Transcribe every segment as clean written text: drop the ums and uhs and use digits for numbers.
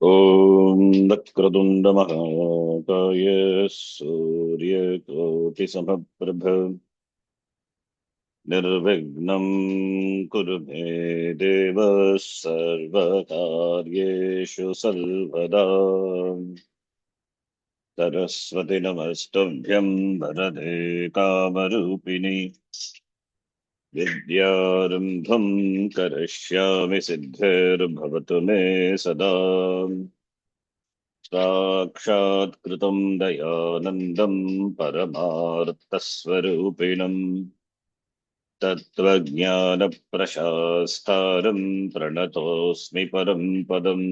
ॐ वक्रतुण्डमहाकाय सूर्यकोटिसमप्रभ निर्विघ्नं कुरु मे देव सर्वकार्येषु सर्वदा। सरस्वति नमस्तुभ्यं वरदे कामरूपिणि विद्यारम्भं करिष्यामि सिद्धिर्भवतु मे सदा। साक्षात्कृतं दयानन्दं परमार्थस्वरूपिणम् तत्त्वज्ञानप्रशास्तारं प्रणतोऽस्मि परं पदम्।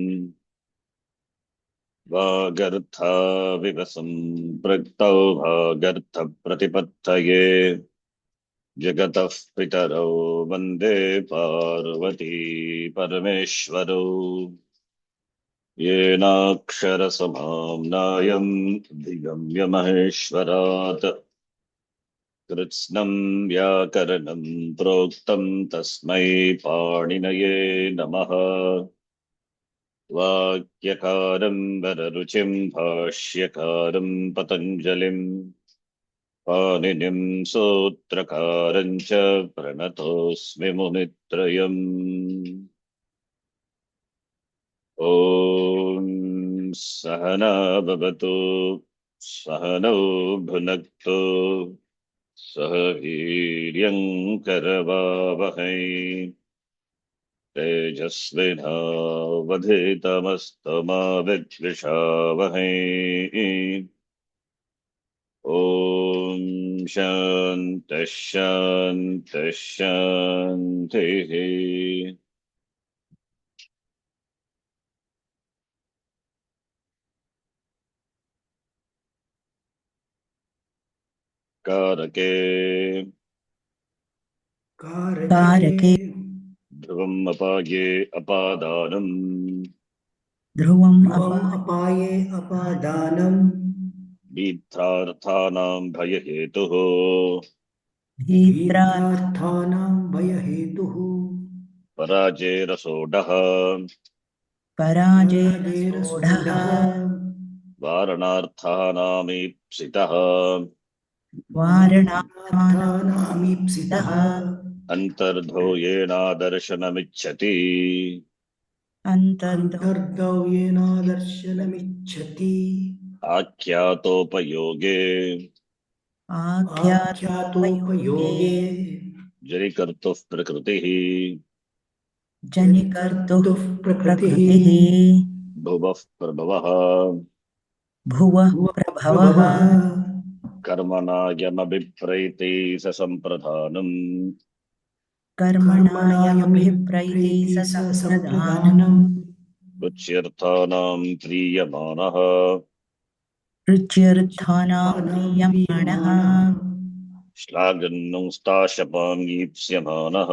वागर्थाविव सम्पृक्तौ भागर्थप्रतिपत्तये जगतः पितरौ वन्दे पार्वती परमेश्वरौ। येनाक्षरसमाम्नायं दिगम्य महेश्वरात् कृत्स्नं व्याकरणं प्रोक्तं तस्मै पाणिनये नमः। वाक्यकारं वररुचिं भाष्यकारं पतञ्जलिं पाणिनिं सूत्रकारं च प्रणतोऽस्मि मुनित्रयम्। ॐ सहना भवतु सहनौ भुनक्तु सह वीर्यं करवावहै तेजस्विनावधीतमस्तु मा विद्विषावहै। ॐ शान्तिः शान्तिः शान्तिः। कारके कारके ध्रुवम् अपाये अपादानम् ध्रुवम् अपाये अपादानम् दीर्थार्थानां भयहेतुः भीत्रार्थानां भयहेतुः पराजेरसोढः पराजेरसोढः राजेरसोढः वारणार्थानामीप्सितः वारणार्थानामीप्सितः अन्तर्धो येनादर्शनमिच्छति अन्तर्दव्येनादर्शनमिच्छति आख्यातोपयोगे आख्यातोपयोगे जनिकर्तुः प्रकृतिः जनिकर्तुः प्रकृतिः प्रकृतिः भुवः प्रभवः भुवः प्रभवः कर्मणायमभिप्रैति ससम्प्रधानम् कर्मणायमभिप्रैति स सम्प्रदानम् रुच्यर्थानां प्रीयमाणः रुच्यर्थानां प्रीयमाणः श्लाघन्नुस्ताशपां ईप्स्यमानः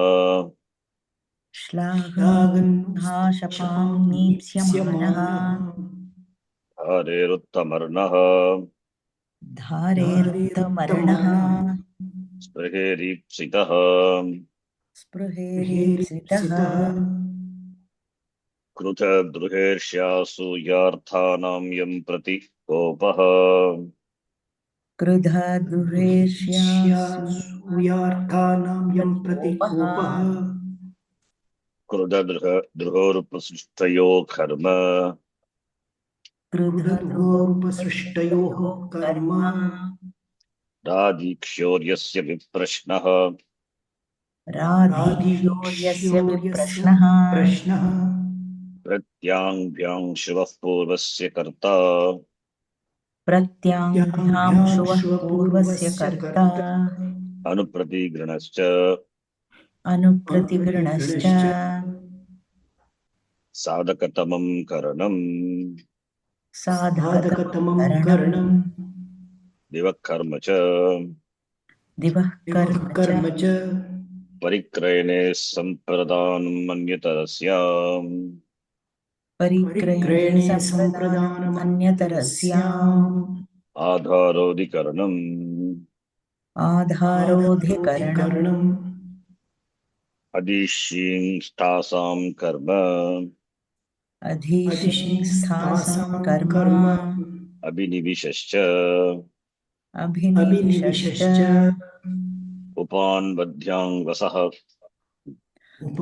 श्लाघन्नुहाशपां नीप्स्यमानः हरेरुत्तमर्णः धारेरुत्तमर्णः स्पृहेरीप्सितः स्पृहेरीप्सितः क्रुधद्रुहेर्ष्यासूयार्थानां यं प्रति कोपः क्रुधद्रुहेर्ष्यासूयार्थानां यं प्रति कोपः क्रुधद्रुहोरुपसृष्टयो कर्म क्रुधद्रुहोरुपसृष्टयोः कर्म राजीक्षोर्यस्य विप्रश्नः राधीक्षोर्यस्य विप्रश्नः प्रश्नः प्रत्याङ्भ्याङ्शुवः पूर्वस्य कर्ता प्रत्याङ्भ्यां पूर्वस्य कर्ता अनुप्रतिगृणश्च अनुप्रतिगृणश्च साधकतमं करणम् साधकतमं करणम् दिवः कर्म च दिवः कर्म च परिक्रयणे सम्प्रदानं मन्यतरस्याम् परिक्रयणे सम्प्रदानम् अन्यतरस्याम् आधारोऽधिकरणम् आधारोऽधिकरणम् अदिशींस्तासां कर्म अधिशिंस्थासं अधिशिंस्तासां कर्म कर्म अभिनिविशश्च अभिनिविशश्च अभिनिविशश्च उपान्वद्याङ्वसः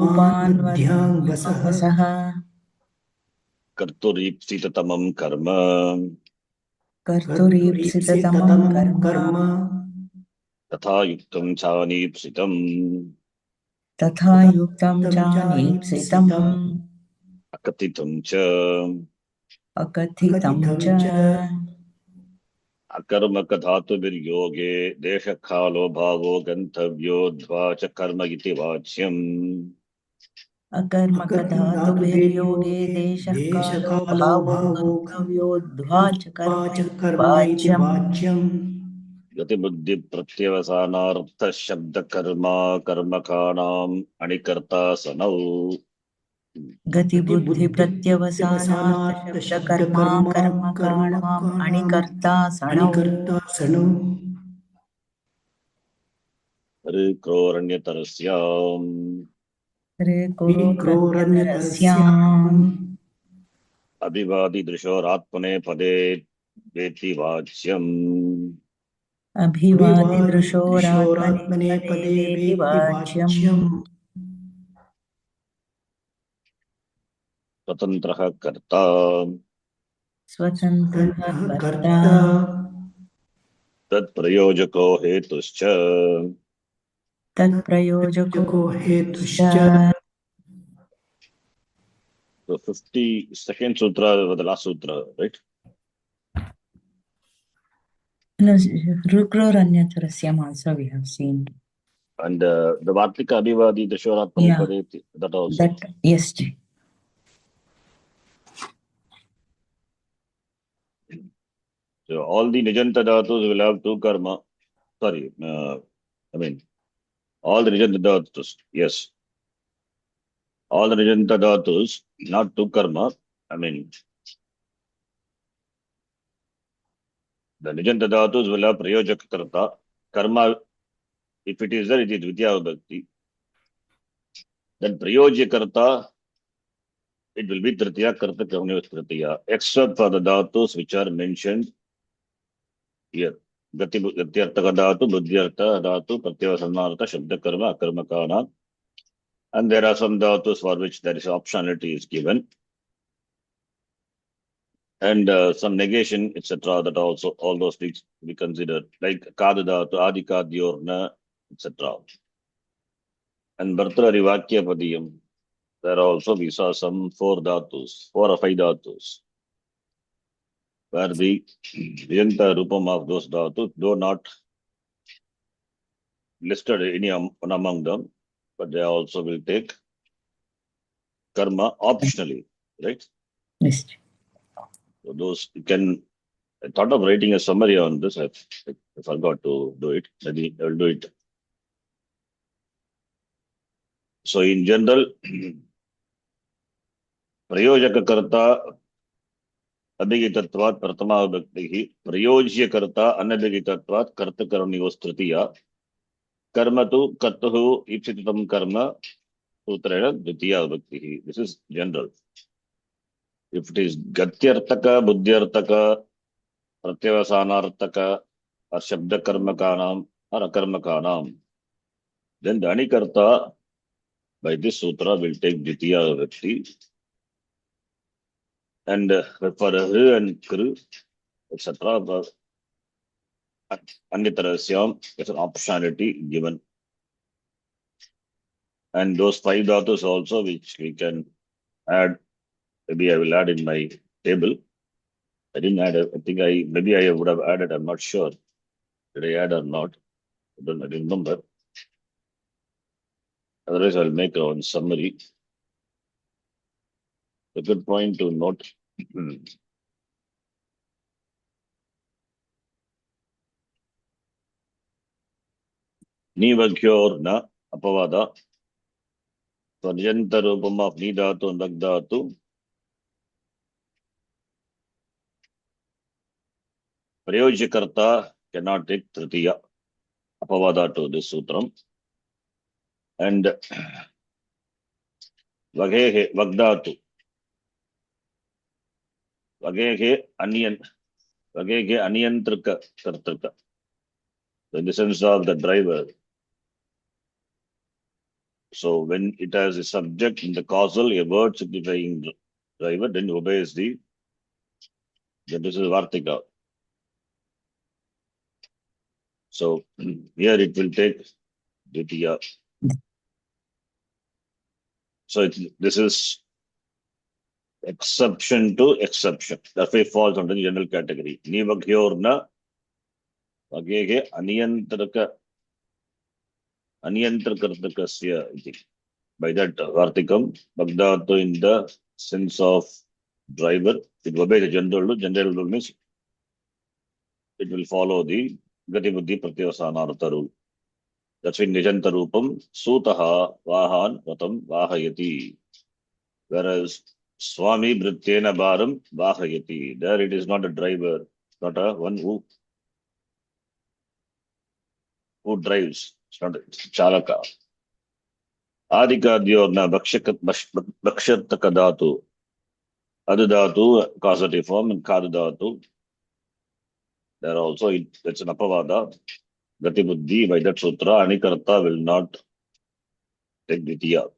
उपान्वद्यां वसः वसः कर्तुरीप्सिततमं कर्म कर्तुरीप्सिततमं कर्तुरीप्सिततमं कर्म कर्म तथा युक्तं चानीप्सितम् तथा तथा युक्तं युक्तं चानीप्सितम् चानीप्सितम् अकथितं च अकथितं च अकथितं च अकर्मकधातुभिर्योगे देशकालो भावो गन्तव्योऽध्वा च कर्म इति वाच्यम् अकर्मकधातुभिर्योगे अकर्मधातुभिर्योगे देशः कालो देशकालो भावो भावो गन्तव्योऽध्वा च कर्म च इति कर्म इति वाच्यम् वाच्यम् गतिबुद्धिप्रत्यवसानार्थशब्दकर्मा कर्मकाणाम् अणिकर्ता सनौ गतिबुद्धिप्रत्यवसानार्थशब्दकर्मा गतिबुद्धिप्रत्यवसानार्थशब्दकर्मा कर्मकाणाम् कर्मकाणाम् अणिकर्ता सणौ अनिकर्ता सणौ ऋक्रोरण्यतरस्याम् रेकोरोरन्यतरस्याम् विक्रोरन्यतरस्याम् अभिवादिदृशोरात्मनेपदे वेति वाच्यम् अभिवादिदृशोरात्मनेपदे अभिवादिदृशोरात्मनेपदे वेति वेत्ति वाच्यम् वाच्यम् स्वतन्त्रः कर्ता स्वतन्त्रः तन्त्रः कर्ता कर्ता तत्प्रयोजको हेतुश्च तत्प्रयोजको जको हेतुश्च हेतुश्च The 52nd sutra was the last sutra, right? No, Rukroranyatarasyam also we have seen. And the Vartika Abhivadi Yeah, Dashoratmanepade, that also. that yes. So all the Nijanta Dhatus will have two karma. Sorry, all the Nijanta Dhatus, yes. All the Nijanta Dhatus, not two karma. The Nijanta Dhatus will have Prayojaka Karta. Karma, if it is there, it is Vidya Bhakti. Then Prayojya Karta, it will be Tritiya Karta Karma Tritiya, except for the Dhatus which are mentioned here. Gatyartaka Dhatu, Buddhyartha Dhatu, Pratyavasanartha, Shabda Karma, Akarma Kana. And there are some Dhatus for which there is optionality is given. And some negation, etc. That also, all those things we consider, like Kadadhatu, Adikadyorna, etc. And Bhartrari Vakya Padiyam, there also we saw some 4 Dhatus, 4 or 5 Dhatus, where the Yanta Rupam of those Dhatus, though not listed any one among them, but they also will take karma optionally, right? Yes. So those you can. I thought of writing a summary on this. I forgot to do it. Maybe I will do it. So in general, Prayojaka Karta Abhigitatvat Pratama Bhakti, Prayojya Karta Anabhigitatvat Karta Karanios Tritiya, Karma tu Kartahu Ipsititam Karma Sutrena Dvitiya Bhakti. This is general. If it is Gatyartaka, Buddhyartaka, Pratyavasanartaka, or Shabda Karmakanam, or Akarmakanam, then the Anikarta by this sutra will take Dvitiya Bhakti. And for H and Kru, etc., Anyatarasyam is an optionality given. And those 5 dhatus also, which we can add, maybe I will add in my table. I didn't add, I think maybe I would have added, I'm not sure. Did I add or not? I don't remember. Otherwise, I'll make a summary. A good point to note. Nivagyorna apavada. Pajanta rupam of Nidatu and Dagdatu. Prayojakarta cannot take Tritiya apavada to this sutram. And Vagdatu. Vagehe aniyantrika kartrika. So in the sense of the driver. So when it has a subject in the causal, a word signifying driver, then obeys the. Then this is Vartika. So here it will take Dvitiya. So this is exception to exception. That way falls under the general category. Nivagyorna Vagege Aniyantrakartakasya iti. By that Vartikam, Bagdatu in the sense of driver, it will obey the general rule. General rule means it will follow the Gati Buddhi Pratyavasana rule. That's in Nijanta Rupam, Sutaha Vahan Vatam Vahayati. Whereas Swami Brityena Bharam Vahayati. There it is not a driver, not a one who drives. It's not a Chalaka. Adikadyorna Bhakshataka Dhatu. Adudhatu, causative form, and Kadudhatu. There also it's an Apavada. Gati Buddhi, by that sutra, Anikarta will not take Ditya.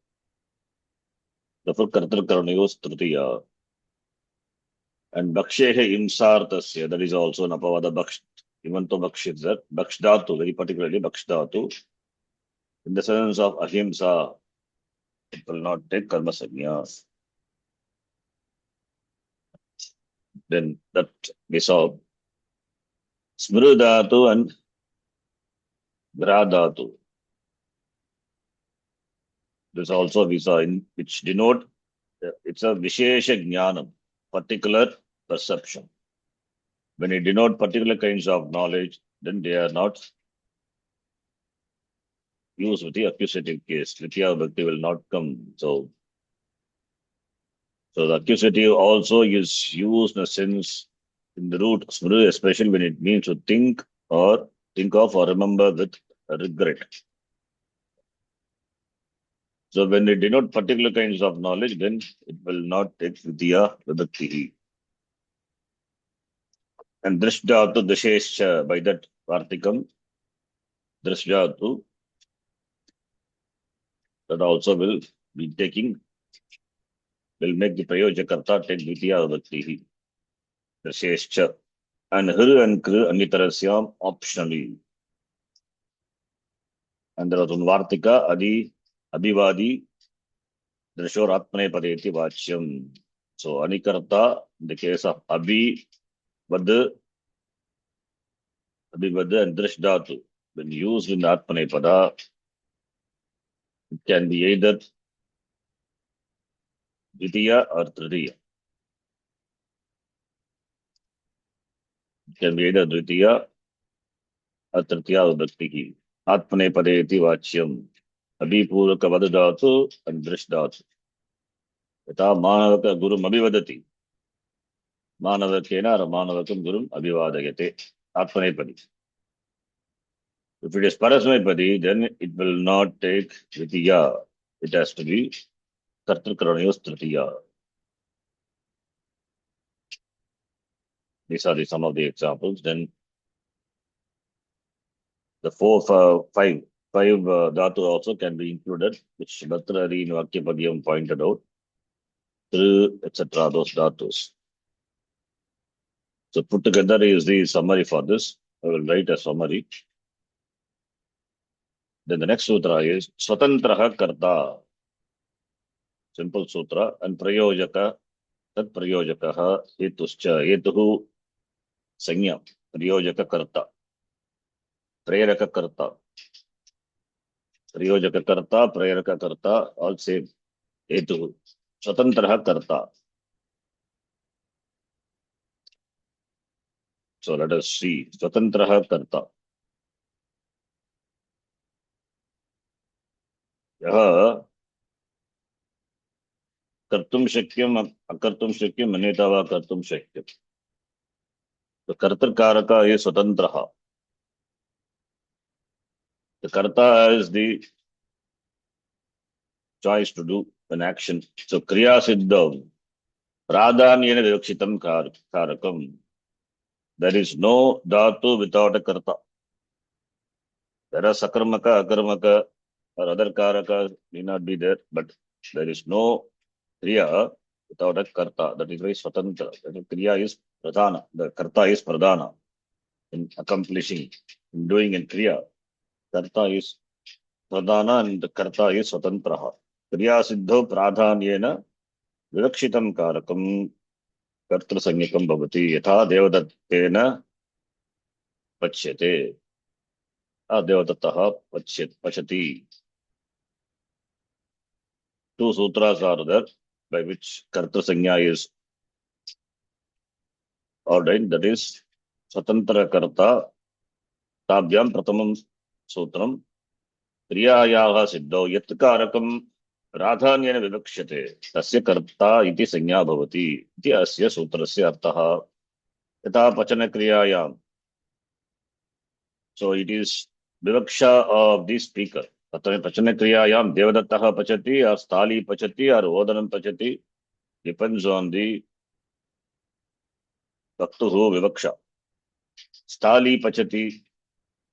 Therefore, Kartar Karanayos Tritiya. And Bhakshehe Imsartasya, that is also an Apavada Bhaksh. Even though Bhaksh is there, Bhakshdhatu, very particularly Bhakshdhatu, in the sense of Ahimsa, it will not take Karma Sanya. Then that we saw Smrudhatu and Gradhatu. This also we saw in which denote it's a Vishesha Jnanam, particular perception. When it denote particular kinds of knowledge, then they are not used with the accusative case. Litya Bhakti will not come. So the accusative also is used in a sense in the root, especially when it means to think of or remember with regret. So when they denote particular kinds of knowledge, then it will not take Vidya Vibhakti. And Drishdhatu Dashesha, by that Vartikam, Drishdhatu, that also will be taking, will make the Prayojakarta take Vidya Vibhakti. Dashesha. And Hir and Kr Anitarasyam optionally. And there was one Vartika, Adi, Abhivadi, Drishor Atmane Padeti Vachyam. So Anikarta, in the case of Abhi, Abhibad and Drishdhatu, when used in Atmane Pada, it can be either Dvitiya or Tritiya. It can be either Dvitiya or Tritiya Vibhakti. Atmane Padeti Vachyam. Abhipuraka Vadadhatu and Drishdhatu. Yata Manavaka Gurum Abhivadati. Manavakena or Manavakam Gurum Abhivadayate. Atmanepadi. If it is Parasmepadi, then it will not take Dvitiya. It has to be Kartrakranayos Tritiya. These are some of the examples. Then the five dhatu also can be included, which Bhatrari in Vakyapadyam pointed out. Through, etc., those dhatus. So put together is the summary for this. I will write a summary. Then the next sutra is Swatantraha Karta. Simple sutra. And Prayojaka, Tat Prayojakaha, Hetuscha, Hetuhu, Sanya, Prayojaka Karta. Prayaraka Karta. Prayojaka Karta, Prayaraka Karta, all same. Hetuhu. Swatantraha Karta. So let us see. Swatantraha Karta. Yaha Kartum Shakyam, Akartum Shakyam, Manetava Kartum Shakyam. The Kartar Karaka is Swatantraha. The Karta is the choice to do an action. So Kriya Siddham, pradhanyena vivakshitam karakam. There is no dhatu without a karta. There are sakarmaka, akarmaka, or other karaka may not be there, but there is no kriya without a karta. That is very swatantra. The kriya is pradhana. The karta is pradhana in accomplishing, in doing in kriya. Karta is pradhana and the karta is swatantraha. Kriya siddho pradhanyena vivakshitam karakam kartra sanyakam bhavati yatha devadatena pachyate. Devadattaha pachati. Two sutras are there by which karta sanya is ordained. That is swatantra karta ताभ्यां प्रथमं सूत्रं क्रियायाः सिद्धौ यत् कारकं प्राधान्येन विवक्ष्यते तस्य कर्ता इति संज्ञा भवति इति अस्य सूत्रस्य अर्थः यथा पचनक्रियायां so it is vivaksha of the speaker तत्र पचनक्रियायां देवदत्तः पचति or स्थाली पचति or ओदनं पचति depends on the भक्तुः विवक्षा स्थाली पचति.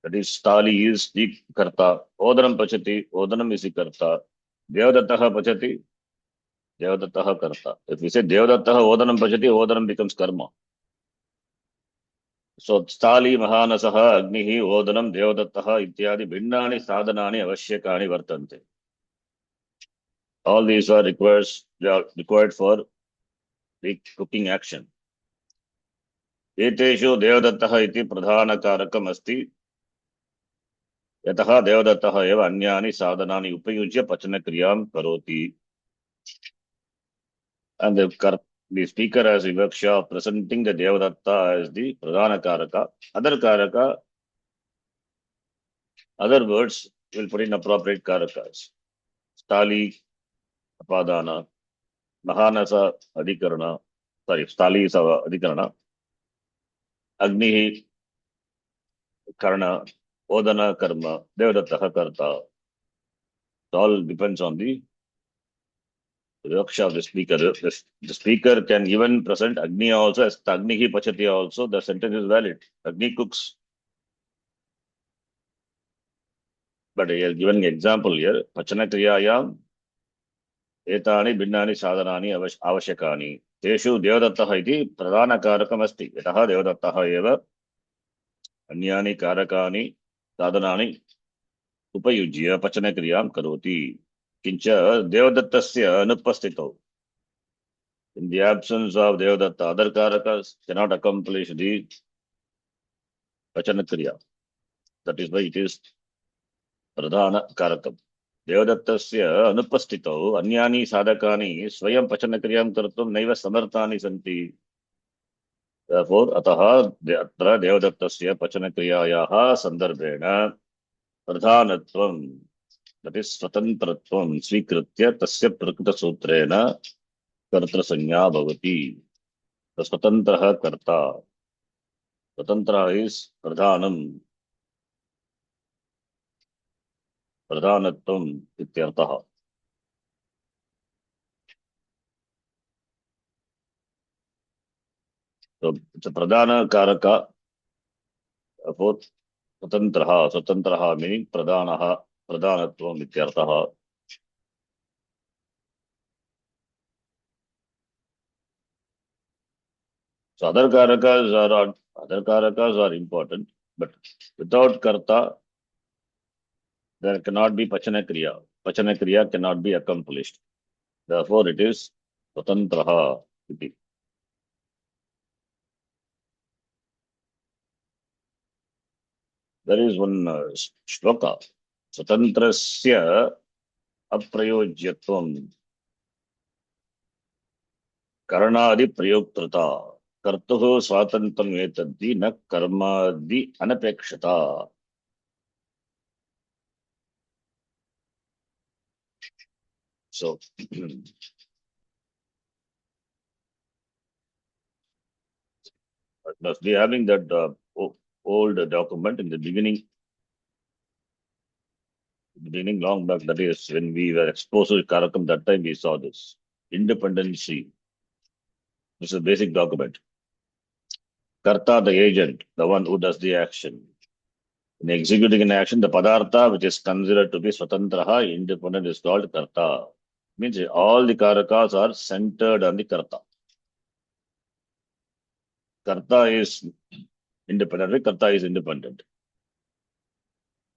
That is, Stali is the karta. Odanam pachati, Odanam is the karta. Devadattaha pachati, Devadattaha karta. If we say Devadattaha Odanam pachati, Odanam becomes karma. So, Stali Mahanasaha Agnihi Odanam Devadattaha ityadi Bhinnani Sadhanani Avashyakani Vartante. All these are required for the cooking action. Eteshu Devadattaha iti pradhana karakam asti. यतः देवदत्तः एव अन्यानि साधनानि उपयुज्य पचनक्रियां करोति. And the speaker has vivaksha presenting the Devadatta as the pradhana karaka. Other words will put in appropriate karakas. Stali apadana, mahanasa adhikarana, stali is adhikarana, agnihi karna, odana karma, devadattaha karta. It all depends on the vivaksha of the speaker. The speaker can even present agni also as agnihi pachati also. The sentence is valid. Agni cooks. But he has given an example here. Pachana kriyayam etani bhinnani sadhanani avashyakani. Teshu devadattaha iti pradhana karakam asti. Yataha devadattaha eva anyani karakani sadhanani upayujya pachana kriyam karoti. Kincha devadattasya anupastito. In the absence of devadatta, other karakas cannot accomplish the pachana kriya. That is why it is pradhana karakam. Devadattasya anupastito anyani sadhakani swayam pachana kriyam kartum naiva samarthani santi. Therefore, ataha atra devadattasya pachana kriyayaha sandarbhena pradhanatvam, that is swatantratvam svikritya tasya prakrita sutrena kartra sanya bhavati. The swatantraha karta. Swatantra is pradhanam. Pradhanatvam ityartaha. So it's a pradhana karaka. Therefore, swatantraha meaning pradhanaha, pradhanatvam ityartaha. So other karakas are important, but without karta, there cannot be pachana kriya. Pachana kriya cannot be accomplished. Therefore, it is swatantraha iti. There is one shloka. Swatantrasya aprayojyatvam karnadi prayoktrata kartuho swatantam etaddi na karmadi anapekshata. So, it must be having that old document in the beginning long back, that is when we were exposed to Karakam, that time we saw this. Independency. This is a basic document. Karta, the agent, the one who does the action. In executing an action, the padartha, which is considered to be swatantraha, independent, is called karta. Means all the karakas are centered on the karta. Karta is independent. Karta is independent.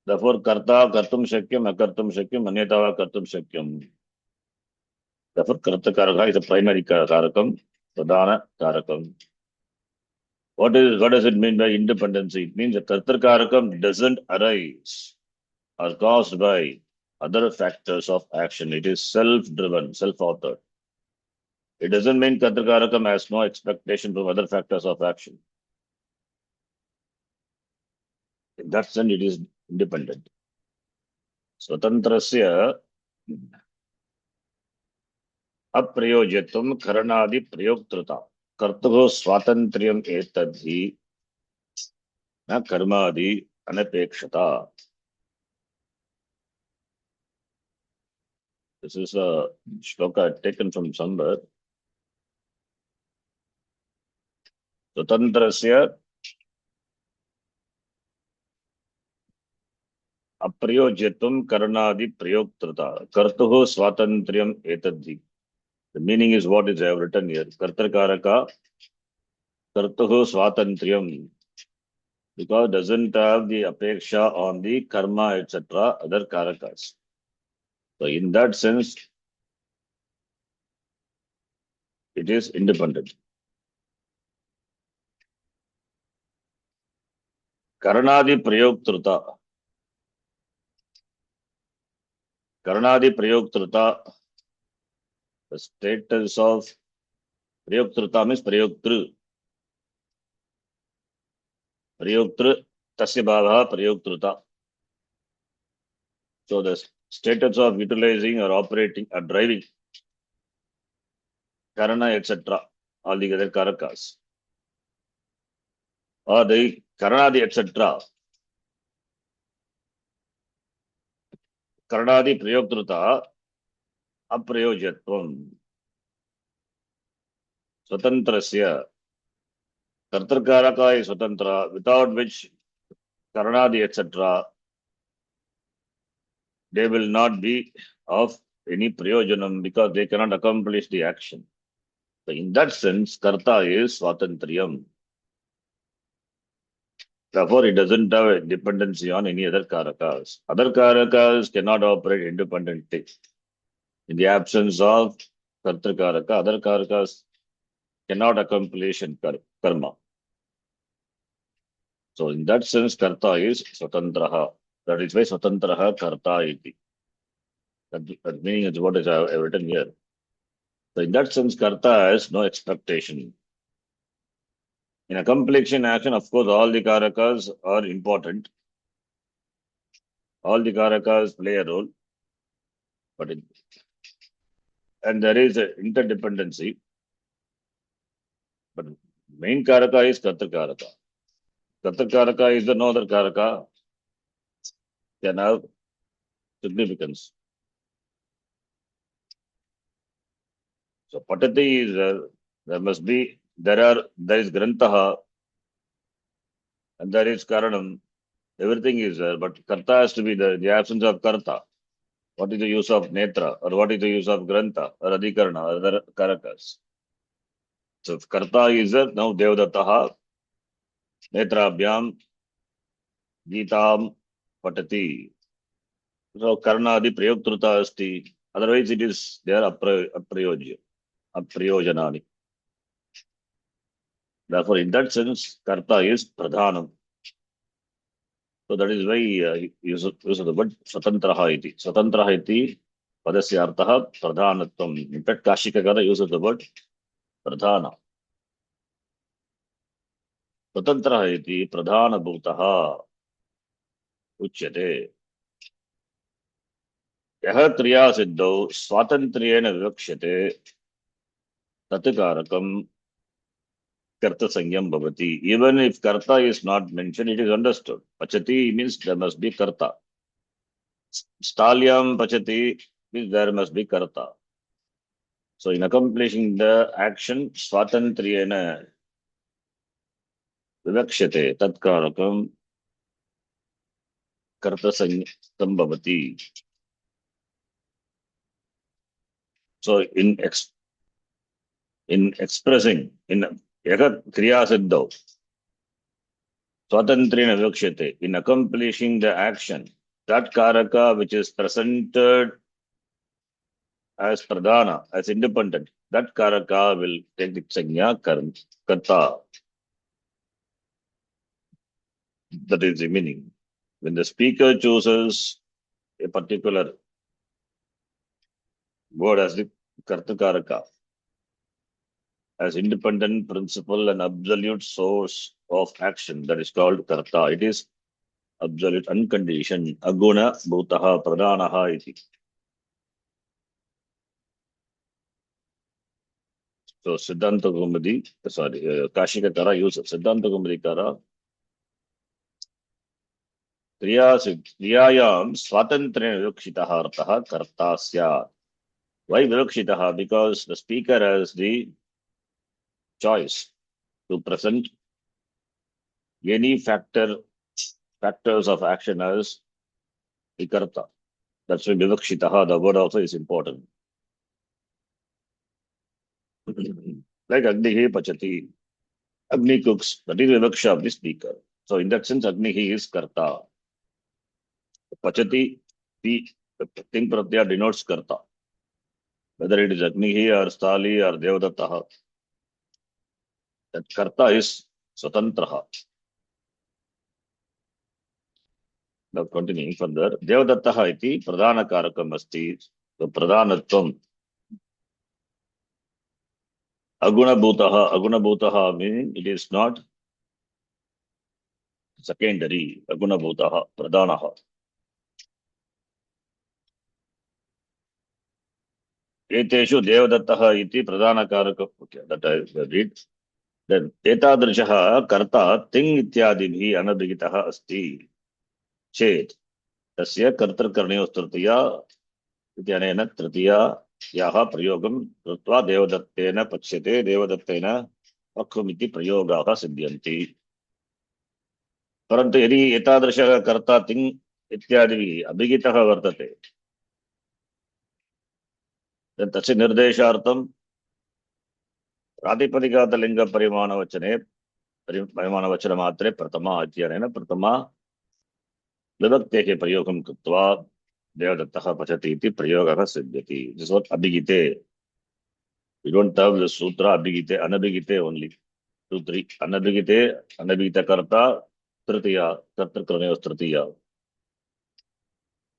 Therefore, karta kartum shakyam, akartum shakyam, anyatava kartum shakyam. Therefore, karta karaka is a primary karakam, pradhana karakam. What does it mean by independency? It means the karta karakam doesn't arise or caused by other factors of action. It is self-driven, self-authored. It doesn't mean karta karakam has no expectation from other factors of action. In that sense, it is independent. Swatantrasya अप्रयोज्यत्वं करणादि प्रयोक्तृता कर्तुः स्वातंत्र्यम् एतद्धि न कर्मादि अनपेक्षता. This is a shloka taken from somewhere. Swatantrasya अप्रयोज्यत्वं करणादि प्रयोक्तृता कर्तुः स्वातंत्र्यम् एतद्धि. The meaning is what is I have written here. Kartakaraka kartuhu swatantriyam. Because it doesn't have the apeksha on the karma, etc., other karakas. So in that sense, it is independent. Karanadi prayogtruta. Karanadi prayogtruta. The status of prayogtruta means prayoktru. Prayoktru tasya bhava prayoktruta. So the status of utilizing or operating or driving karana, etc., all the other karakas. Or the karanadi, etc. Karanadi prayoktruta अप्रयोज्यत्वं स्वतंत्रस्य कर्तृकारका is स्वतंत्र, without which karanadi etc. they will not be of any prayojanam because they cannot accomplish the action. So in that sense, karta is swatantriyam. Therefore, it doesn't have a dependency on any other karakas. Other karakas cannot operate independently. In the absence of kartakaraka, other karakas cannot accomplish in karma. So in that sense, karta is swatantraha. That is why swatantraha karta iti. That meaning is what is I have written here. So in that sense, karta has no expectation. In accomplishing action, of course, all the karakas are important. All the karakas play a role. And there is an interdependency. But main karaka is kartakaraka. Kartakaraka is the no other karaka can have significance. So patati is there must be there is grantaha and there is karanam. Everything is there, but karta has to be there in the absence of karta. What is the use of netra or what is the use of granta or adhikarana or other karakas? So if karta is there, now devdataha netrabhyam Gitam patati. So karna adi prayoktruta asti. Otherwise it is there aprayojanani. Therefore in that sense karta is pradhanam. So that is why use of the word swatantraha iti. Swatantraha iti padasya arthaha pradhanatvam. In fact Kashikagara uses the word pradhana. Swatantraha iti pradhana bhutaha uchyate. यह क्रिया सिद्धौ स्वातंत्र्येण विवक्ष्यते तत् कारकं कर्तसंज्ञं भवति. Even if karta is not mentioned, it is understood. Pachati means there must be karta. Stalyam pachati means there must be karta. So in accomplishing the action, swatantriyena vivakshate tatkarakam karta sambhavati. So in expressing in eka kriya siddho, swatantriyena vivakshate, in accomplishing the action, that karaka which is presented as pradhana, as independent, that karaka will take the sanya karta. That is the meaning. When the speaker chooses a particular word as the karta karaka, as independent principle and absolute source of action, that is called karta. It is absolute unconditioned. Aguna bhutaha pradhanaha iti. So Siddhanta Kaumudi, Kashika Kara uses Siddhanta Kaumudi Kara. Kriyayam swatantrena vivakshitaha artaha karta syat. Why vivakshitaha? Because the speaker has the choice to present any factors of action as the karta. That's why vivakshitaha, the word also is important. Like Agnihi Pachati. Agni cooks, that is vivaksha of the speaker. So in that sense, Agnihi is karta. Pachati, the thing pratyaya denotes karta. Whether it is Agnihi or Stali or Devadattaha, that karta is swatantraha. Now continuing further, Devadattaha iti pradhana karakam asti. So pradhanatvam. Aguna bhutaha meaning it is not secondary. Aguna bhutaha, pradhanaha. Eteshu devadattaha iti pradhana karakam. Okay, that I read. Then etadrishaha karta ting ityadibhi anabhigitaha asti. Chet. Tasya kartarkarnyo tritiya इत्यनेन तृतीया याः प्रयोगं कृत्वा देवदत्तेन पच्यते देवदत्तेन पक्वमिति प्रयोगाः सिद्ध्यन्ति परन्तु यदि एतादृशः कर्ता तिङ् इत्यादिभिः अभिहितः वर्तते तस्य निर्देशार्थं प्रातिपदिकातलिङ्गपरिमाणवचने प्रथमा इत्यनेन प्रथमा विभक्तेः प्रयोगं कृत्वा देवदत्तः पचति इति प्रयोगः सिद्ध्यति. This is what abhigite. We don't have the sutra abhigite, anabhigite only. 2, 3. Anabhigite, anabhigita karta, tritiya, kartarkarnyo tritiya.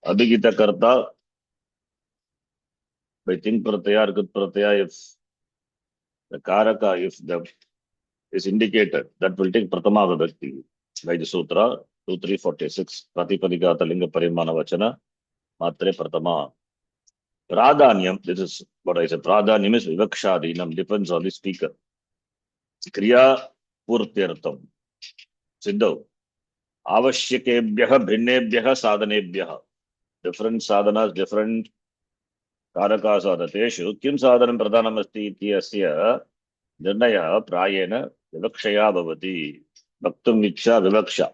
Abhigita karta, by think pratyaya or good pratyaya, if the karaka, if the is indicated, that will take pratama vibhakti. By the sutra, 2, 3, 46. Pratipadika talinga parimana vachana, matre pratama. Pradhanyam, this is what I said, pradhanyam is vivakshadinam, depends on the speaker. Kriya purtyartam. Siddhav. Avashyakebhyah bhinnebhyah sadhanebhyah. Different sadhanas, different karakas are teshu. Kim sadhanam pradhanam asti ityasya nirnaya prayena vivakshaya bhavati. Bhaktum ichha vivaksha.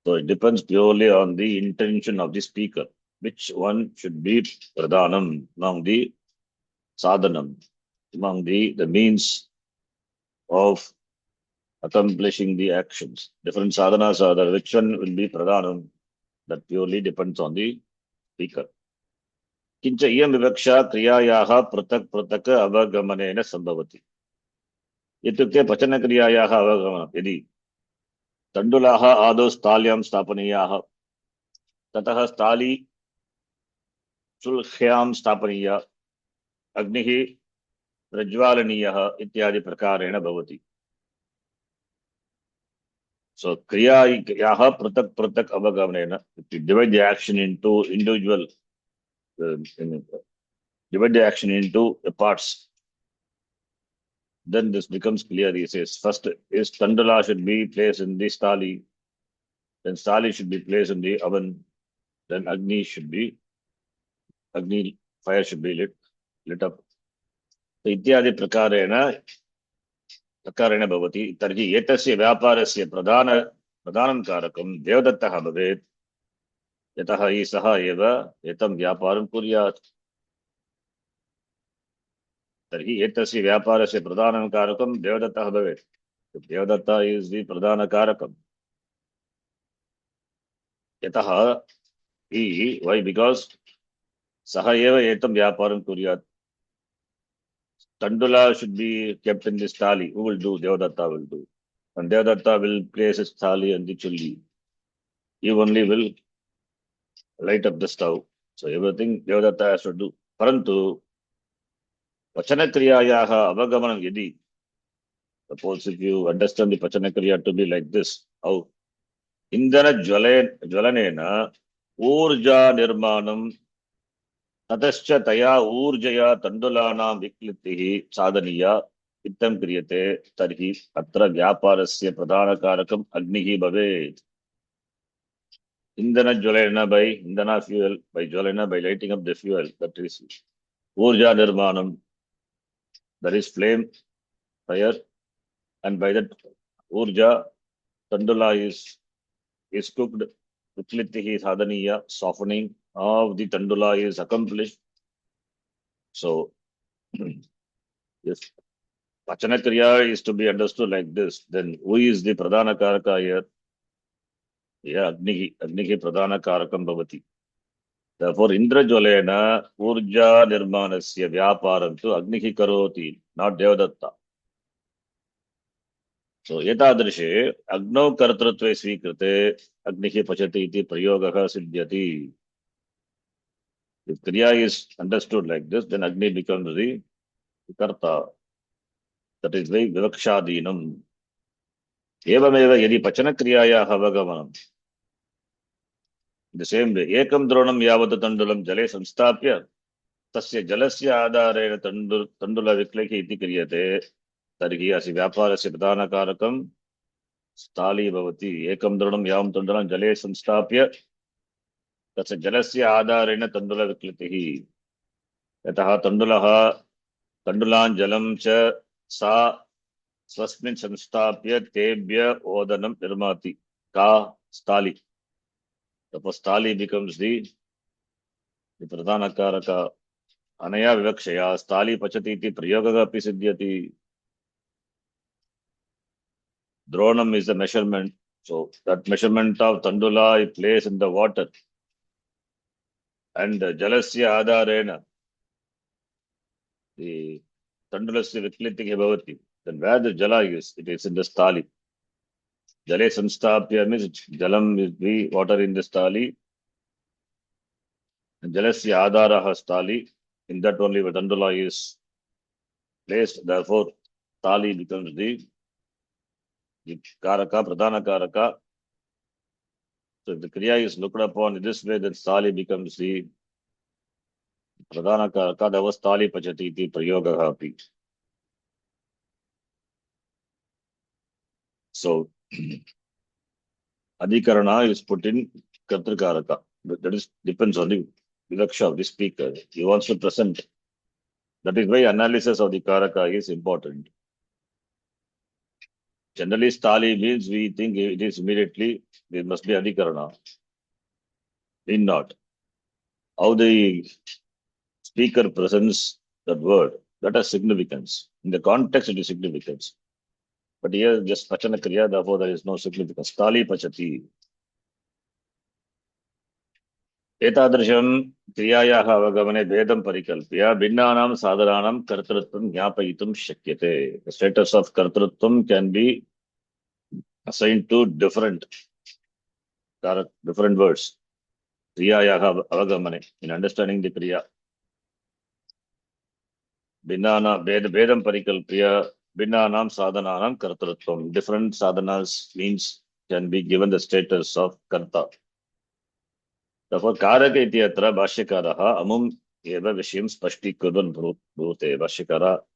So it depends purely on the intention of the speaker. Which one should be pradhanam among the sadhanam, among the means of accomplishing the actions. Different sadhanas are there. Which one will be pradhanam? That purely depends on the speaker. किंच इयं विवक्षा क्रियायाः पृथक् पृथक् अवगमनेन संभवति. इत्युक्ते पचनक्रियायाः अवगमनं यदि तण्डुलाः आदौ स्थाल्यां स्थापनीयाः ततः स्थाली चुल्ह्यां स्थापनीया अग्निः प्रज्वालनीयः इत्यादि प्रकारेण भवति. So क्रियायाः पृथक् पृथक् अवगमनेन, divide the action into individual divide the action into parts, then this becomes clear. He says, first is Tandala should be placed in the stali, then stali should be placed in the oven, then Agni fire should be lit. lit up. So इत्यादि प्रकारेण भवति. तर्हि एतस्य व्यापारस्य प्रधानं कारकं देवदत्तः भवेत्, यतः हि सः एव एतं व्यापारं कुर्यात्. तर्हि एतस्य व्यापारस्य प्रधानं कारकं देवदत्तः भवेत्. देवदत्ता इस् दि प्रधानकारकम्. यतः हि वै बिकास् सः एव एतं व्यापारं कुर्यात्. Tandula should be kept in this thali. Who will do? Devadatta will do. And Devadatta will place his thali on the chulli. He only will light up the stove. So everything Devadatta has to do. Parantu Pachanakriyayaha avagamanam yadi. Suppose if you understand the Pachanakriya to be like this, how Indana Jwalanena Urja Nirmanam Tatascha Taya Urjaya Tandulanam Viklitihi Sadaniya Ittam Kriyate Tarhi Atra Vyaparasya Pradhana Karakam Agnihi Bhavet. Indana Jwalanena by Indana fuel, by Jwalena by lighting up the fuel, that is Urja Nirmanam, that is flame, fire, and by that Urja, Tandula is cooked. Viklitihi Sadaniya, softening of the Tandula is accomplished. So if Pachanakriya is to be understood like this, then who is the Pradhana Karaka here? Yeah, Agnihi Pradhana Karakam Bhavati. Therefore, Indra Jolena Urja Nirmanasya Vyaparantu Agnihi Karoti, not Devadatta. So, Yetadrishe Agno Kartratve Svikrate Agnihi Pachati iti Prayogaha Siddhyati. If Kriya is understood like this, then Agni becomes the Karta. That is very Vivakshadinam. Evameva Yadi Pachanakriya Havagamanam. The same way, Ekam Dronam Yavata Tandulam Jale Samstapya, Tasya Jalasya Adarena Tandula Vikleki iti Kriyate, Tarhi Asi Vyaparasya Pradhana Karakam, Stali Bhavati, Ekam Dronam Yavam Tandulam Jale Samstapya, Tasya Jalasya Adarena Tandula Vikletihi, Yataha Tandulan Jalam Cha Sa Swasmin Samstapya Tebya Odanam Nirmati, Ka Stali. Therefore, Stali becomes the Pradhana Karaka. Anaya Vivakshaya, Stali Pachati iti Prayogaga api siddhyati. Dronam is the measurement. So that measurement of Tandula is placed in the water. And Jalasya Adarena, the Tandulasya Viklitihi Bhavati. Then where the Jala is, it is in the Stali. Jale Samstapya means Jalam is the water in the Stali. And Jalasya Adaraha Stali. In that only the Tandula is placed. Therefore, Stali becomes the Karaka, Pradhana Karaka. So if the Kriya is looked upon in this way, then Stali becomes the Pradhana Karaka. That was Stali Pachati iti Prayogaha api. So Adhikarana is put in Kartakaraka. That is depends on the Vivaksha of the speaker. He wants to present. That is why analysis of the Karaka is important. Generally, Stali means we think it is immediately, there must be Adhikarana. Need not. How the speaker presents that word, that has significance. In the context, it is significance. But here, just Pachana Kriya, therefore, there is no significance. Stali Pachati. एतादृशं क्रियायाः अवगमने भेदं परिकल्प्य भिन्नानां साधनानां कर्तृत्वं ज्ञापयितुं शक्यते. The status of कर्तृत्वं can be assigned to different words. क्रियायाः अवगमने, in understanding the kriya. भेदं परिकल्प्य भिन्नानां साधनानां कर्तृत्वं. Different sadhanas means can be given the status of karta. Therefore, Karaka iti atra Bhashyakaraha amum eva vishayam spashtikurvan bhute.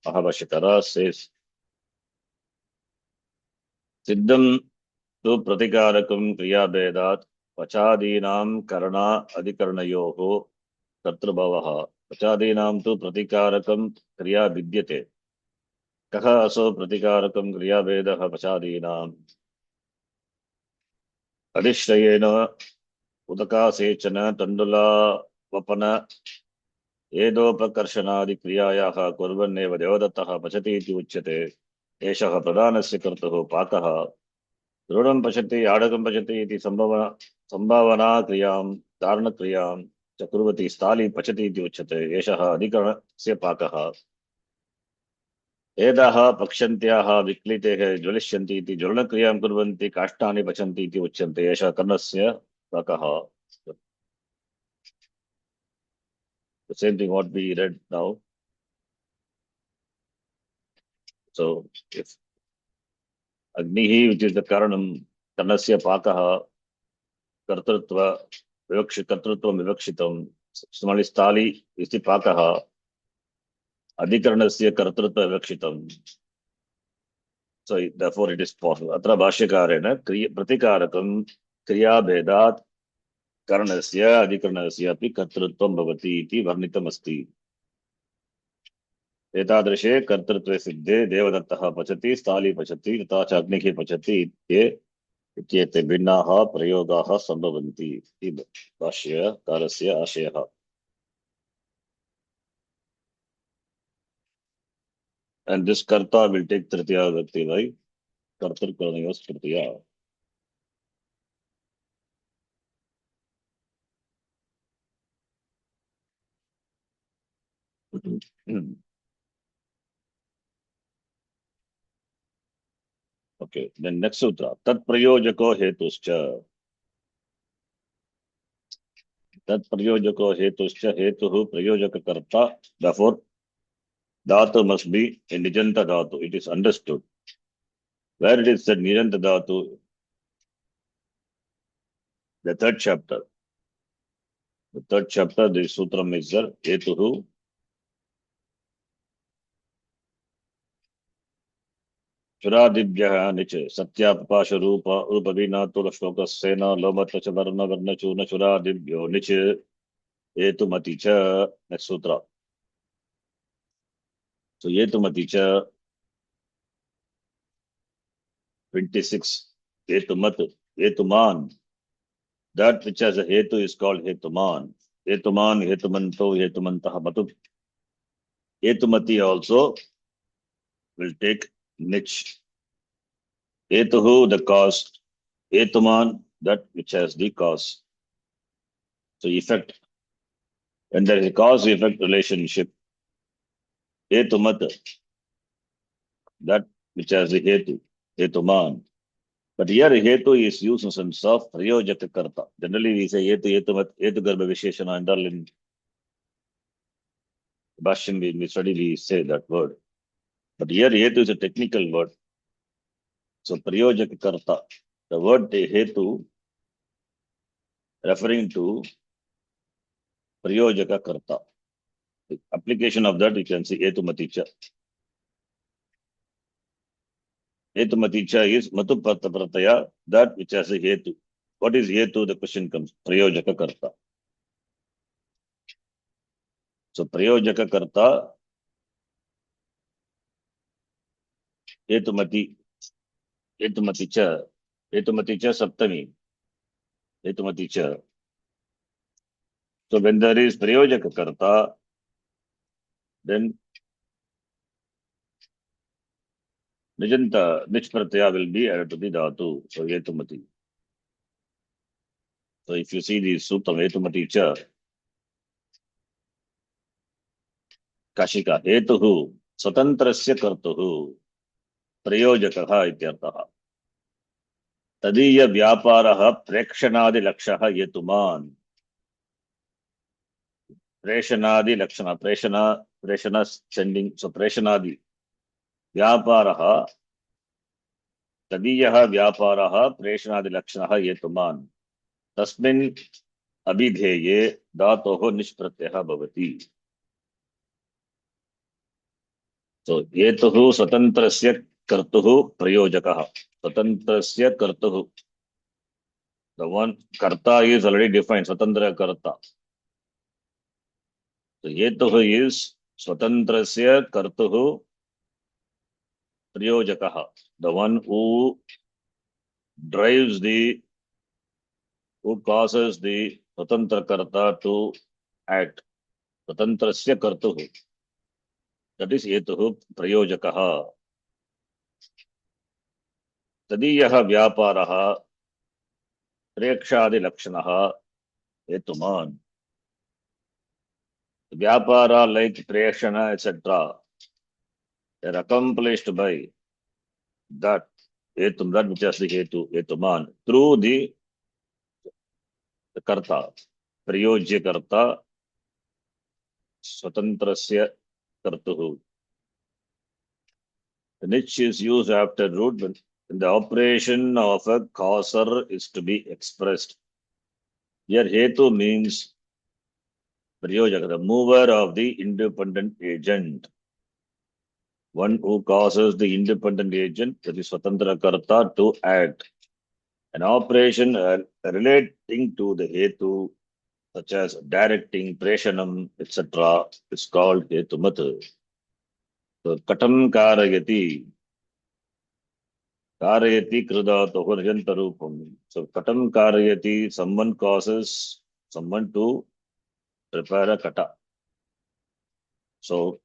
Mahabhashyakara says, Siddham tu pratikarakam kriya bedat pachadinam karana adhikaranayoho कर्तृभावः पचादीनां तु प्रतिकारकं क्रिया विद्यते कः असौ प्रतिकारकं क्रियाभेदः पचादीनाम् अधिश्रयेण उदकासेचन तण्डुलावपन एदोपकर्षणादि क्रियायाः कुर्वन्नेव देवदत्तः पचति इति उच्यते एषः प्रधानस्य कर्तुः पाकः दृढं पचति आडकं पचति इति संभावना क्रियां धारणक्रियां च कुर्वति स्थाली पचति इति उच्यते एषः अधिकरणस्य पाकः एताः पक्ष्यन्त्याः विक्लितेः ज्वलिष्यन्ति इति ज्वलनक्रियां कुर्वन्ति काष्ठानि पचन्ति इति उच्यन्ते एषः कर्णस्य पाकः. The same thing what we read now. So if Agnihi, which is the Karanam, Karnasya Pakaha, Kartrutvam Vivakshitam, similarly Stali is the Pakaha, Adhikaranasya Kartrutva Vivakshitam. So therefore it is possible. Atra Bhashyakarena, Pratikarakam, Kriya Vedat, Karanasya, Adhikaranasya, Api Kartrutvam Bhavati, iti Varnitam Asti. एतादृशे कर्तृत्वे सिद्धे देवदत्तः पचति स्थाली पचति तथा च अग्निः पचति इत्येते भिन्नाः प्रयोगाः सम्भवन्ति इति भाष्यकारस्य आशयः. And this karta will take tritiya vibhakti, right? Kartarkarnayos tritiya. Okay, then next sutra. Tat prayojako hetuscha. Tat prayojako hetuscha hetuhu prayojaka karta. Therefore, dhatu must be in nijanta dhatu. It is understood. Where it is said nijanta dhatu, the third chapter. The third chapter, the sutram is there. Hetuhu. चुरादिभ्यः निच सत्यापपाश रूप रूपवीना तुलश्लोक सेना लोमत च वर्ण वर्ण चूर्ण चुरादिभ्यो निच हेतुमति च. Next सूत्र. So हेतुमति च 26. हेतुमत हेतुमान. That which has a hetu is called hetuman. Hetuman, hetumanto, hetumantah matu. Hetumati also will take niche. Hetuhu, the cause. Hetuman, that which has the cause. So effect. When there is a cause-effect relationship, hetumat, that which has the hetu, hetuman. But here hetu is used in sense of prayojaka karta. Generally we say hetu, hetumat, hetu garbha visheshana, and all in Bhashyan we study, we say that word. But here hetu is a technical word. So prayojaka karta, the word hetu referring to prayojaka karta. The application of that you can see hetumaticha. Hetumaticha is matu prataya, that which has a hetu. What is hetu? The question comes. Prayojaka karta. So prayojaka karta, hetumati, hetumaticha, hetumaticha saptami, hetumaticha. So when there is prayojaka karta, then nijanta, nich pratyaya will be added to the dhatu. So hetumati. So if you see the suttam hetumaticha, kashika hetuhu, swatantrasya kartuhu, प्रयोजकः इत्यर्थः. तदीय व्यापारः प्रेक्षणादि लक्ष्यः हेतुमान्. प्रेषणादि लक्षण प्रेषण sending. सो प्रेषणादि व्यापारः, तदीयः व्यापारः प्रेषणादि लक्षणः हेतुमान्. तस्मिन् अभिधेये धातोः निष्प्रत्ययः भवति. सो हेतुः स्वतन्त्रस्य कर्तुः प्रयोजकः. स्वतन्त्रस्य कर्तुः. The one karta is already defined, swatantra karta. So hetuh is swatantrasya kartuh prayojakah. The one who drives who causes the swatantra karta to act. Swatantrasya kartuh. That is hetuh prayojakah. तदीयः व्यापारः प्रेक्षादिलक्षणः हेतुमान्. Vyapara like preshana etc. are accomplished by that hetum, that which is the hetuman, through the karta, prayojya karta, swatantrasya kartuhu. The niche is used after root when the operation of a causer is to be expressed. Here hetu means prayojaka, the mover of the independent agent. One who causes the independent agent, that is swatantra karta, to act. An operation relating to the hetu, such as directing, preshanam, etc., is called hetumat. So, katam karayati kridatohu rajantarupam. So, katam karayati, someone causes someone to prepare a kata. So,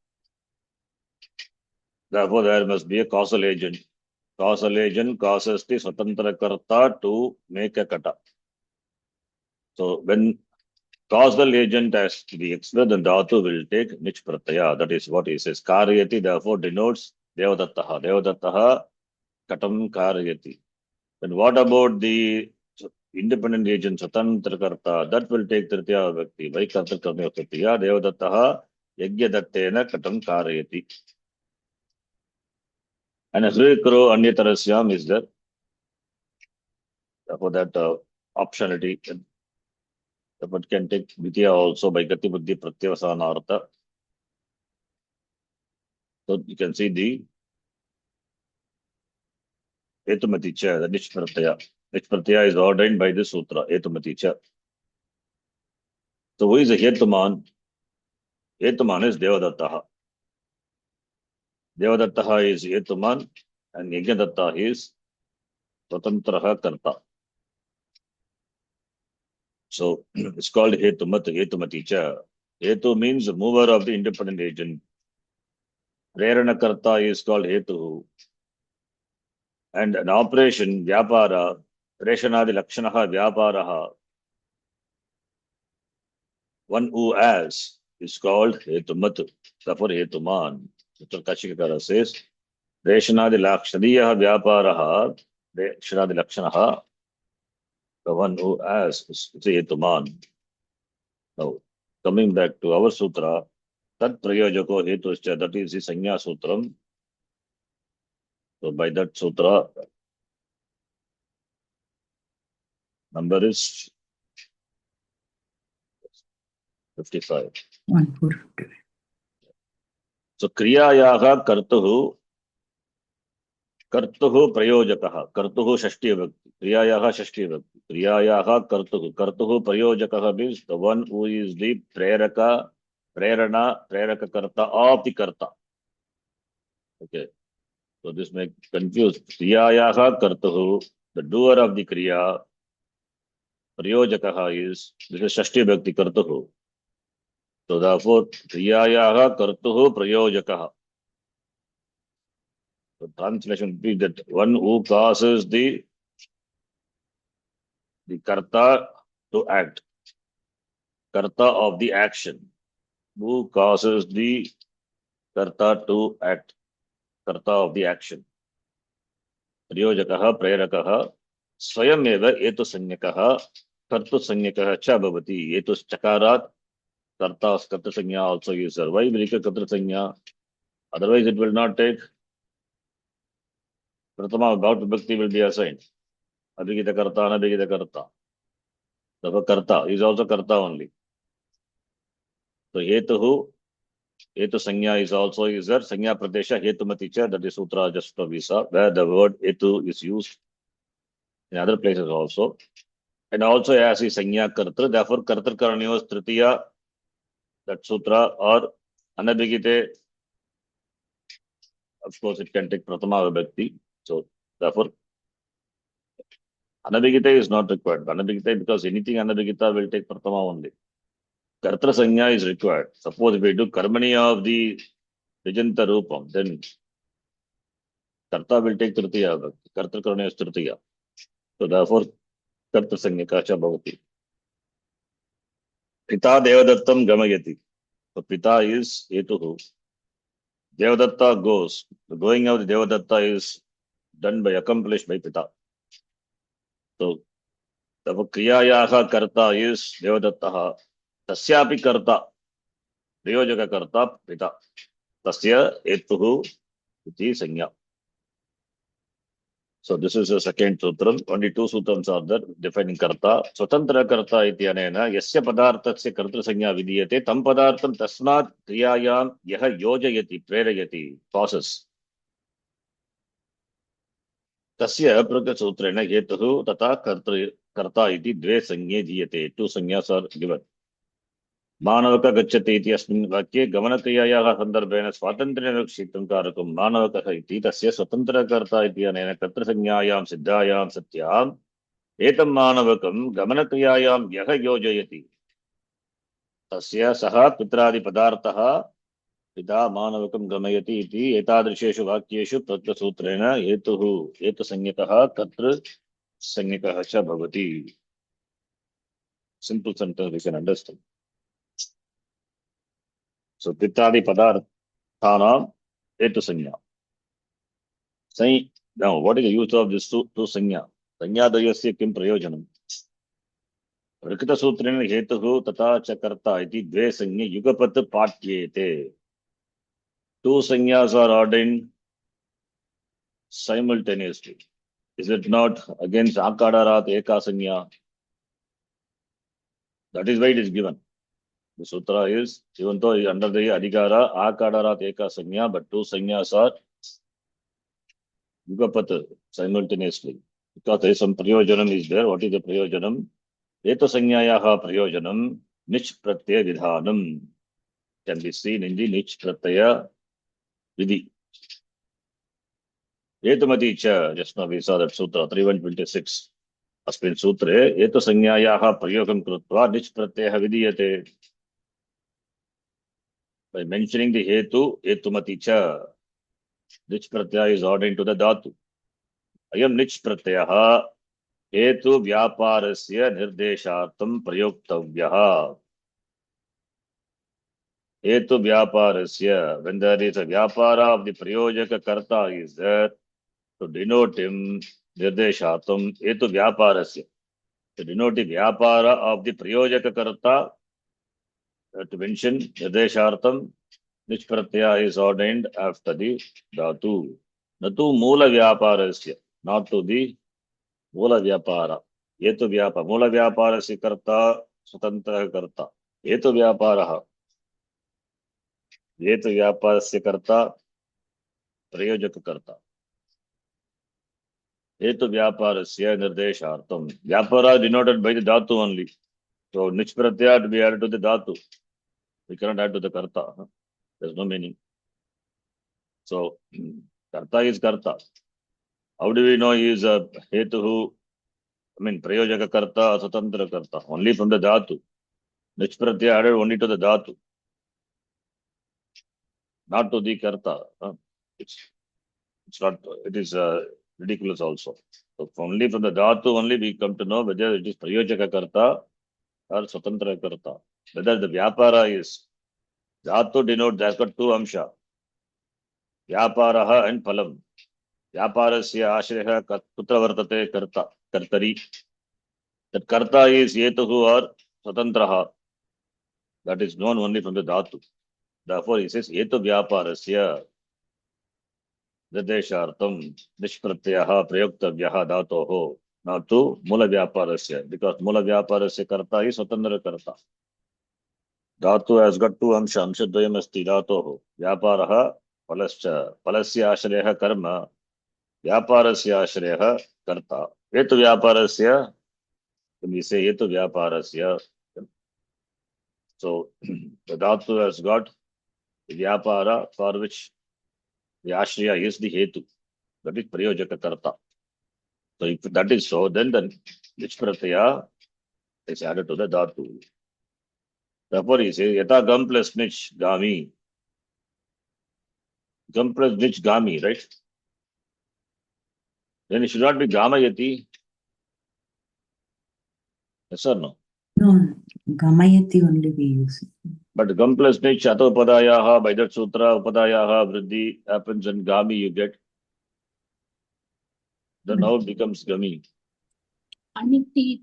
therefore, there must be a causal agent. Causal agent causes the swatantra karta to make a kata. So, when causal agent has to be expressed, then dhatu will take nich pratyaya. That is what he says. Karyati therefore denotes devadattaha. Devadattaha katam karyati. Then what about the independent agent swatantra karta? That will take tritiya vyakti. Vai karta karma tritiya. Devadattaha yajnadattena katam karyati. And hrikro anyatarasyam is there. Therefore that optionality. But can take vidya also by gati buddhi pratyavasanartha. So you can see the Etumaticha, the Nish Pratyaya. Nish Pratyaya is ordained by the Sutra, Etumaticha. So who is the Hetuman? Hetuman is Devadattaha. Devadattaha is Hetuman and Yajnadatta is Swatantraha Karta. So it's called Hetumat, Etumaticha. Hetu means the mover of the independent agent. Prerana Karta is called Hetu. And an operation, Vyapara, Preshanadi Lakshanaha Vyaparaha, one who has, is called Hetumat. Therefore Hetuman. Mr. Kashikara says, Reshanadi Lakshadiya Vyaparaha, Reshanadi Lakshanaha, the one who has is Hetuman. Now, coming back to our sutra, Tat Prayojako Hetuscha, that is the Sanya Sutram. So by that sutra, number is 55. 145. So Kriyayaha Kartuhu Prayojakaha. Kartuhu Shashti Vibhakti. Kriyayaha Shashti Vibhakti. Kriyayaha Kartuhu Prayojakaha means the one who is the Preraka, Preraka Karta of the Karta. Okay. So this may confuse. Kriyayaha Kartuhu, the doer of the Kriya. Prayojakaha is, this is Shashti Vibhakti Kartuhu. So therefore, Kriyayaha Kartuhu Prayojakaha. The translation would be that one who causes the karta to act, karta of the action, who causes the karta to act, karta of the action. Prayojakaha, prerakaha, swayameva etu sanyakaha, kartu sanyakaha cha bhavati. Etu chakarat, karta sanya also is there. Why will it karta sanya? Otherwise it will not take. Pratama about vibhakti will be assigned. Abhigita karta, anabhigita karta. The karta is also karta only. So hetuhu, hetu sanya is also is there. Sanya pradesha hetumaticha, that is sutra just for visa, where the word hetu is used in other places also. And also as is sanya karta, therefore karta karanyos tritiya that sutra, or anabhigite, of course, it can take Pratama Vibhakti. So, therefore, anabhigite is not required. Anabhigite, because anything anabhigita will take Pratama only. Kartra Sanya is required. Suppose if we do Karmani of the Vijanta Rupam, then Karta will take Tritiya Vibhakti. Kartra Karna is Tritiya. So, therefore, Kartra Sanya Kacha Bhavati. Pita Devadattam Gamayati. So, Pita is Etuhu. Devadatta goes. The going of the Devadatta is done by, accomplished by Pita. So, therefore, Kriyayaha Karta is Devadattaha. Tasyapi Karta, Priyojaka Karta, Pita. Tasya Etuhu iti Sanya. So, this is the second sutram. Only two sutrams are there defining Karta. Swatantra Karta iti anena, Yasya Padartasya Karta Sanya Vidiyate, Tam Padartam Tasmat Kriyayam Yaha Yojayati, Prerayati, process. तस्य प्रकसूत्रेण हेतुः तथा कर्ता इति द्वे संज्ञे दीयते. Two संज्ञास् are given. मानवक गच्छति इति अस्मिन् वाक्ये गमनक्रियायाः सन्दर्भेण स्वातन्त्र्येण लक्षितं कारकं मानवकः इति तस्य स्वतन्त्रकर्ता इति अनेन कर्तृसंज्ञायां सिद्धायां सत्याम् एतं मानवकं गमनक्रियायां यः योजयति तस्य सः पित्रादिपदार्थः पिता मानवकं गमयति इति एतादृशेषु वाक्येषु प्रत्यसूत्रेण हेतुः हेतुसंज्ञकः कर्तृसंज्ञकः च भवति. Simple sentence we can understand. So pitradi padarthanam hetusanya. Now what is the use of this two sanya? Sanyadayasya kim prayojanam? Rakita sutrena hetuhu tata cha karta iti dve sanya yugapat patyete. Two sanyas are ordained simultaneously. Is it not against akadarat eka sanya? That is why it is given. The sutra is, even though under the adhikara akadarat eka sanya, but two sanyas are yugapat simultaneously. Because there is some prayojanam is there. What is the prayojanam? Eto sanyayaha prayojanam nich pratyaya vidhanam can be seen in the nich pratyaya vidhi. Etamati cha, just now we saw that sutra 3126. Asmin sutre eto sanyayaha prayogam krutva nich pratyaya vidiyate. By mentioning the hetu, etumati cha, nich pratyaya is ordained to the dhatu. Ayam nich pratyaha hetu vyaparasya nirdeshartam prayoktavyaha. Hetu vyaparasya, when there is a vyapara of the prayojaka karta is there, to denote him, nirdeshartam, hetu vyaparasya. To denote the vyapara of the prayojaka karta, to mention nirdeshartam, nich pratyaya is ordained after the dhatu. Natu mula vyaparasya, not to the mula vyapara. Hetu vyapara, mula vyaparasya karta, swatantra karta. Hetu vyaparaha. हेतु व्यापार से कर्ता प्रयोजक कर्ता. हेतु व्यापार से निर्देशार्थम. Vyapara denoted by the dhatu only. So nich pratyaya to be added to the dhatu. We cannot add to the karta. There is no meaning. So karta is karta. How do we know he is a hetu? Prayojaka karta, swatantra karta. Only from the dhatu. Nich pratyaya added only to the dhatu, not to the karta. It's not. It is ridiculous also. So only from the dhatu only we come to know whether it is prayojaka karta or swatantra karta. Whether the vyapara is dhatu denote that's got two amsha. Vyaparaha and phalam. Vyaparasya ashreha kutra vartate karta kartari. That karta is yetuhu or swatantraha. That is known only from the dhatu. Therefore he says yetu vyaparasya Dadeshartam Nishpratyaha Prayoktavyaha Dhatoho. Now to Mula Vyaparasya, because Mula Vyaparasya Karta is Swatantra Karta. Dhatu has got two amsha, amsha dvayam asti dhatoho. Vyaparaha palascha. Palasya ashreha karma. Vyaparasya ashreha karta. Yetu Vyaparasya, when we say Yetu Vyaparasya, So the dhatu has got vyapara for which the ashriya is the hetu. That is prayojaka karta. So if that is so, then the nich pratyaya is added to the dhatu. Therefore he says yata gam plus nich gami. Gam plus nich gami, right? Then it should not be gamayati. Yes or no? No, Gamayati only we use. But gam plus nich ato upadayaha, by that sutra upadayaha vriddhi happens and gami you get. Then now it becomes gami. Aniti.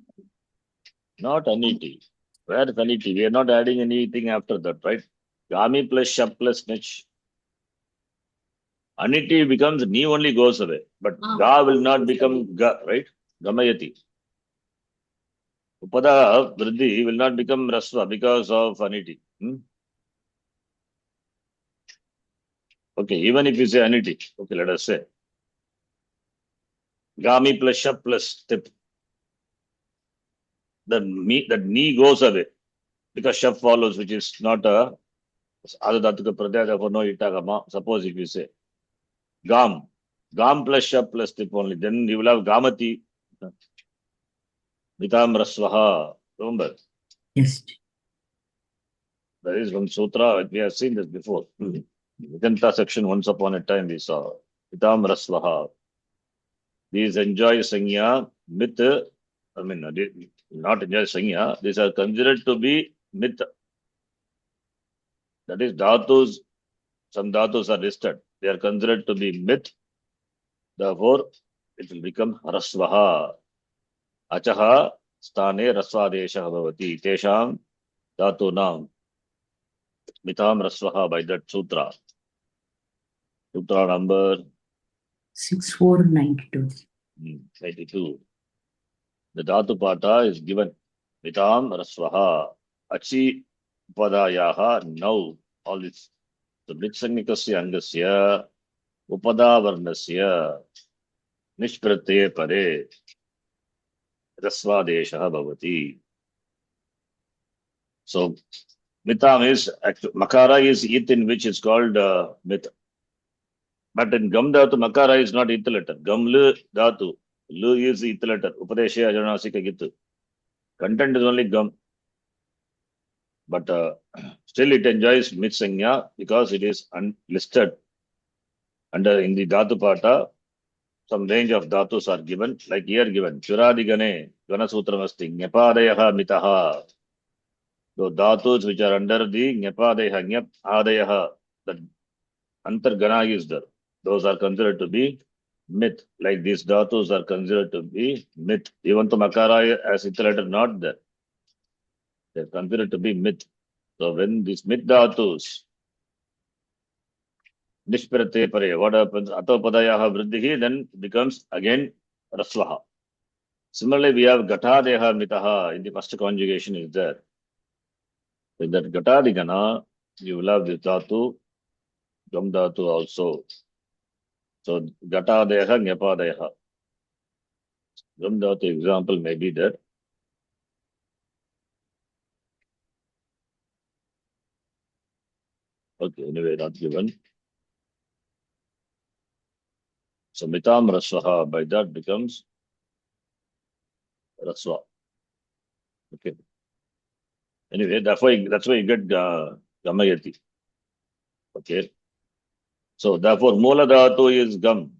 Not aniti. Where is aniti? We are not adding anything after that, right? Gami plus shap plus nich. Aniti becomes ni only goes away. But ga will not become ga, right? Gamayati. Upada vriddhi will not become rasva because of aniti. Okay, even if you say aniti, okay, let us say gami plus shap plus tip. That ni goes away because shap follows, which is not a adadatuka pratyaya, therefore no itagama. Suppose if you say gam plus shap plus tip only, then you will have gamati. Mitam rasvaha. Remember? Yes. There is one sutra, we have seen this before. Vedanta section, once upon a time we saw. Mitam rasvaha. These enjoy sanya mit, not enjoy sanya, these are considered to be mit. That is dhatus, some dhatus are listed. They are considered to be mit. Therefore, it will become rasvaha. Achaha stane rasvadesha bhavati. Tesham dhatunam. Mitam rasvaha by that sutra. Sutra number 6492. 92. The dhatu pata is given. Mitam rasvaha. Achi upadayaha. Now, all this. So, mitsangikasya angasya. Upadavarnasya. Nishpratye pare. Rasvadesha bhavati. So, mitam is, makara is it in which is called mit. But in gam dhatu, makara is not it letter. Gam lu dhatu. Lu is it letter. Upadesha ajanasika gitu. Content is only gum. But still it enjoys mit sanya because it is listed under in the dhatu pata. Some range of dhatus are given, like here given. Churadigane, Gana Sutram asti, Nyapadayaha mitaha. The dhatus which are under the Nyapadayaha, Nyap Adayaha, the Antar Gana is there. Those are considered to be myth. Like these dhatus are considered to be myth. Even though Makara as iterated not there. They're considered to be myth. So when these myth dhatus, Nishprate pare, what happens? Atopadayaha vriddhihi, then becomes again Rasvaha. Similarly, we have Gatadeha mitaha in the first conjugation is there. With that Gatadigana, you will have the dhatu, Gam dhatu also. So Gatadeha, Nyapadeha. Gam dhatu example may be there. Okay, anyway, not given. So Mitam Rasvaha, by that becomes Rasva. Okay. Anyway, that's why you get Gamayati. Okay. So therefore, Mula Dhatu is Gam.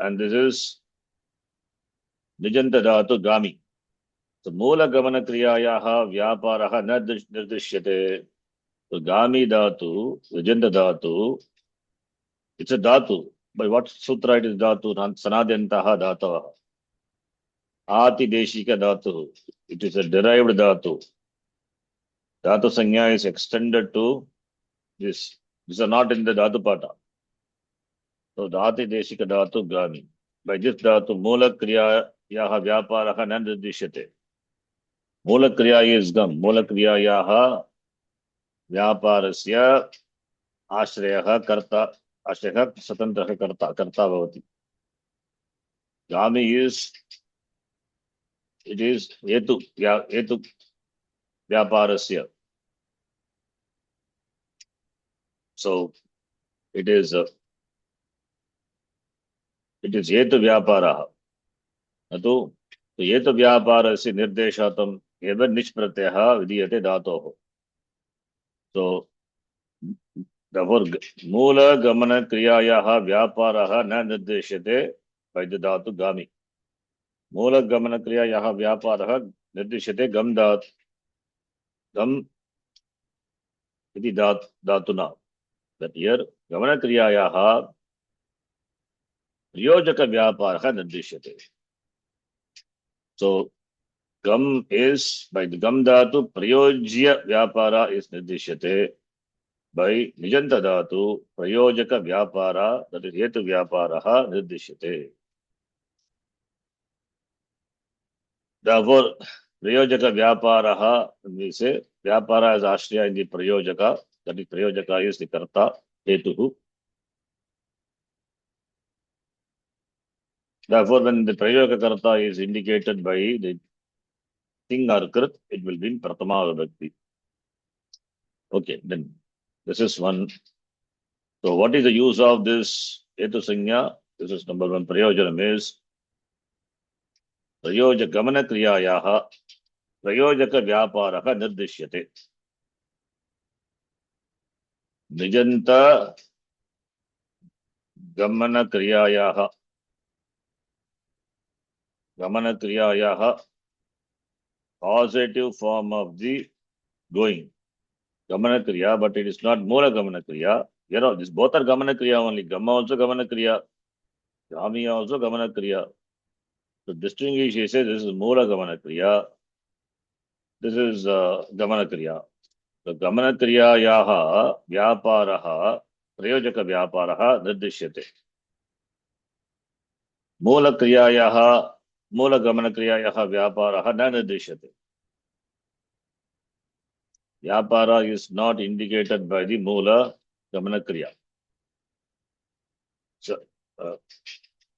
And this is Nijanta Dhatu Gami. So Mula Gamana Kriyayaha Vyaparaha Nirdishyate. So Gami Dhatu, Nijanta Dhatu, it's a Dhatu. By what sutra it is Dhatu? Sanadyantaha Dhataha. Ati Deshika Dhatu. It is a derived Dhatu. Dhatu Sanya is extended to this. These are not in the Dhatu Pata. So Dhati Deshika Dhatu Gami. By this Dhatu, Mula Kriya Yaha Vyaparaha Nandrishyate. Mula Kriya is Gam. Mula Kriya Yaha Vyaparasya Ashrayaha Karta. Ashrayaha Satantraha Karta. Karta Bhavati. Gami is, it is Hetu Vyaparasya. So it is hetu vyapara. Atu hetu vyaparasya nirdeshatam eva nich pratyah vidiyate dhatoh. So therefore moola gamana kriyayaha vyaparaha na nirdeshyate by the dhatu gami. Moola gamana kriyayaha vyaparaha nirdeshyate gam iti dhatuna. That here gamana kriyayaha priyojaka vyaparaha nirdeshyate. So gam is by the gam dhatu prayojya vyapara is nirdeshyate. By nijanta dhatu prayojaka vyapara, that is hetu vyaparaha nirdeshyate. Therefore prayojaka vyaparaha, when we say vyapara is ashraya in the prayojaka, that is prayojaka is the karta hetuhu. Therefore when the prayojaka karta is indicated by the thing or krit, it will be in pratama vibhakti. Okay, then this is one. So what is the use of this hetu sanya? This is number one. Prayojanam is prayojaka gamana kriyayaha prayojaka vyaparaha nirdishyate. Nijanta gamana kriyayaha positive form of the going. Gamana kriya, but it is not moola gamana kriya. You know, this both are gamana kriya only. Gamma also gamana kriya. Gami also gamana kriya. To distinguish, he says this is moola gamana kriya. This is gamana kriya. So gamana kriya yaha vyaparaha prayojaka vyaparaha nirdishyate. Moola kriya yaha moola gamana kriya yaha vyaparaha na nirdishyate. Vyapara is not indicated by the moola gamana kriya. So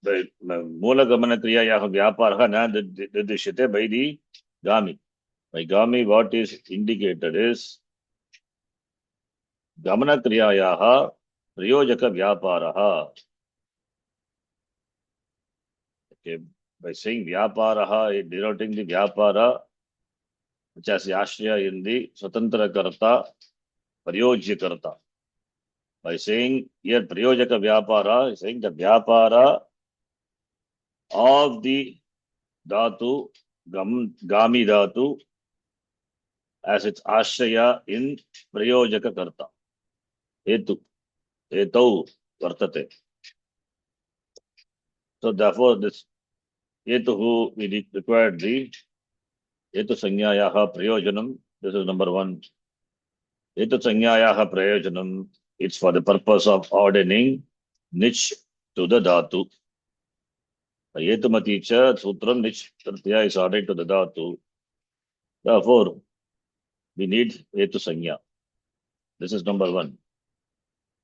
the moola gamana kriya yaha vyaparaha na nirdishyate by the gami. By gami, what is indicated is gamana kriyayaha prayojaka vyaparaha. Okay, by saying vyaparaha, denoting the vyapara, which has the ashraya in the swatantra karta, prayojya karta. By saying here prayojaka vyapara, saying the vyapara of the dhatu, gami dhatu, as its ashraya in prayojaka karta. Etau vartate. So therefore this hetuhu we required the hetu sanyayaha prayojanam. This is number one. Hetu sanyayaha prayojanam. It's for the purpose of ordaining nich to the dhatu. Hetumati cha sutram nich pratyaya is ordained to the dhatu. Therefore, we need hetu sanya. This is number one.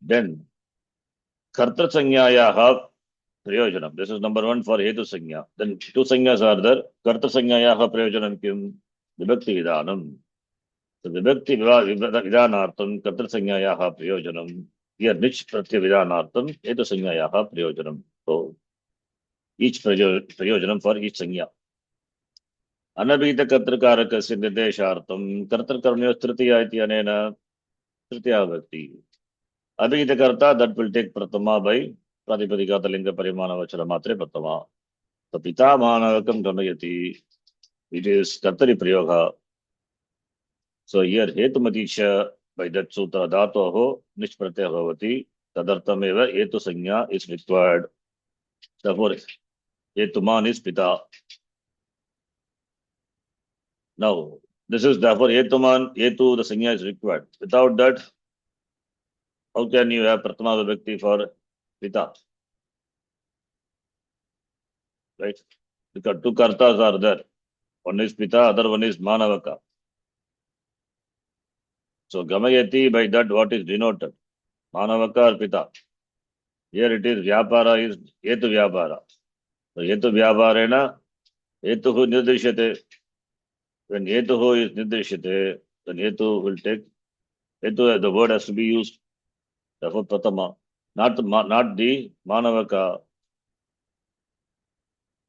Then karta sanyayaha prayojanam. This is number one for hetu sanya. Then two sanyas are there. Karta sanyayaha prayojanam kim vibhakti vidanam. So vibhakti vidanartam karta sanyayaha prayojanam. Here nich pratya vidanartam hetu sanyayaha prayojanam. So each prayojanam for each sanya. Anabhita kartrikarakasya nirdeshartam kartrakarmyo tritiya iti anena tritiya vibhakti. Abhita karta, that will take pratama by pratipadikata linga parimana vachara matre pratama. So pita manavakam gamayati. It is kartari prayoga. So here hetumaticha by that sutra dhatoho nishpratyaya bhavati tadartameva hetu sanya is required. Therefore hetuman is pita. Now this is therefore hetuman, hetu the sanya is required. Without that, how can you have pratama vibhakti for pita? Right? Because two kartas are there. One is pita, other one is manavaka. So gamayati, by that what is denoted? Manavaka or pita. Here it is vyapara is hetu vyapara. So hetu vyaparena hetuhu nirdishyate. When hetuhu is nirdishyate, then hetu will take, hetu the word has to be used. Therefore, pratama, not the manavaka.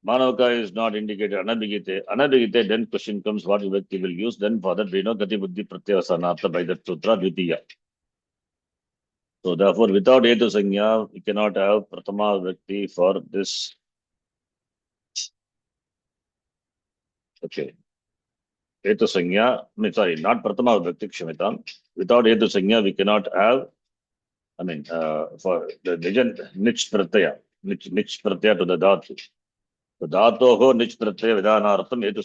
Manavaka is not indicated. Anabhigite. Anabhigite, then question comes what vibhakti will use. Then for that we know Gati Buddhi Pratyavasanartha by that sutra Dvitiya. So therefore, without Hetu Sanya, we cannot have Pratama Vibhakti for this. Okay. Hetu Sanya, sorry, not Pratama Vibhakti, Kshamitam. Without Hetu Sanya, we cannot have, for the legend, Nich Pratyaya. Nich Pratyaya to the Dhatu. So Dhatoho Nich Pratyaya Vidhanartham Hetu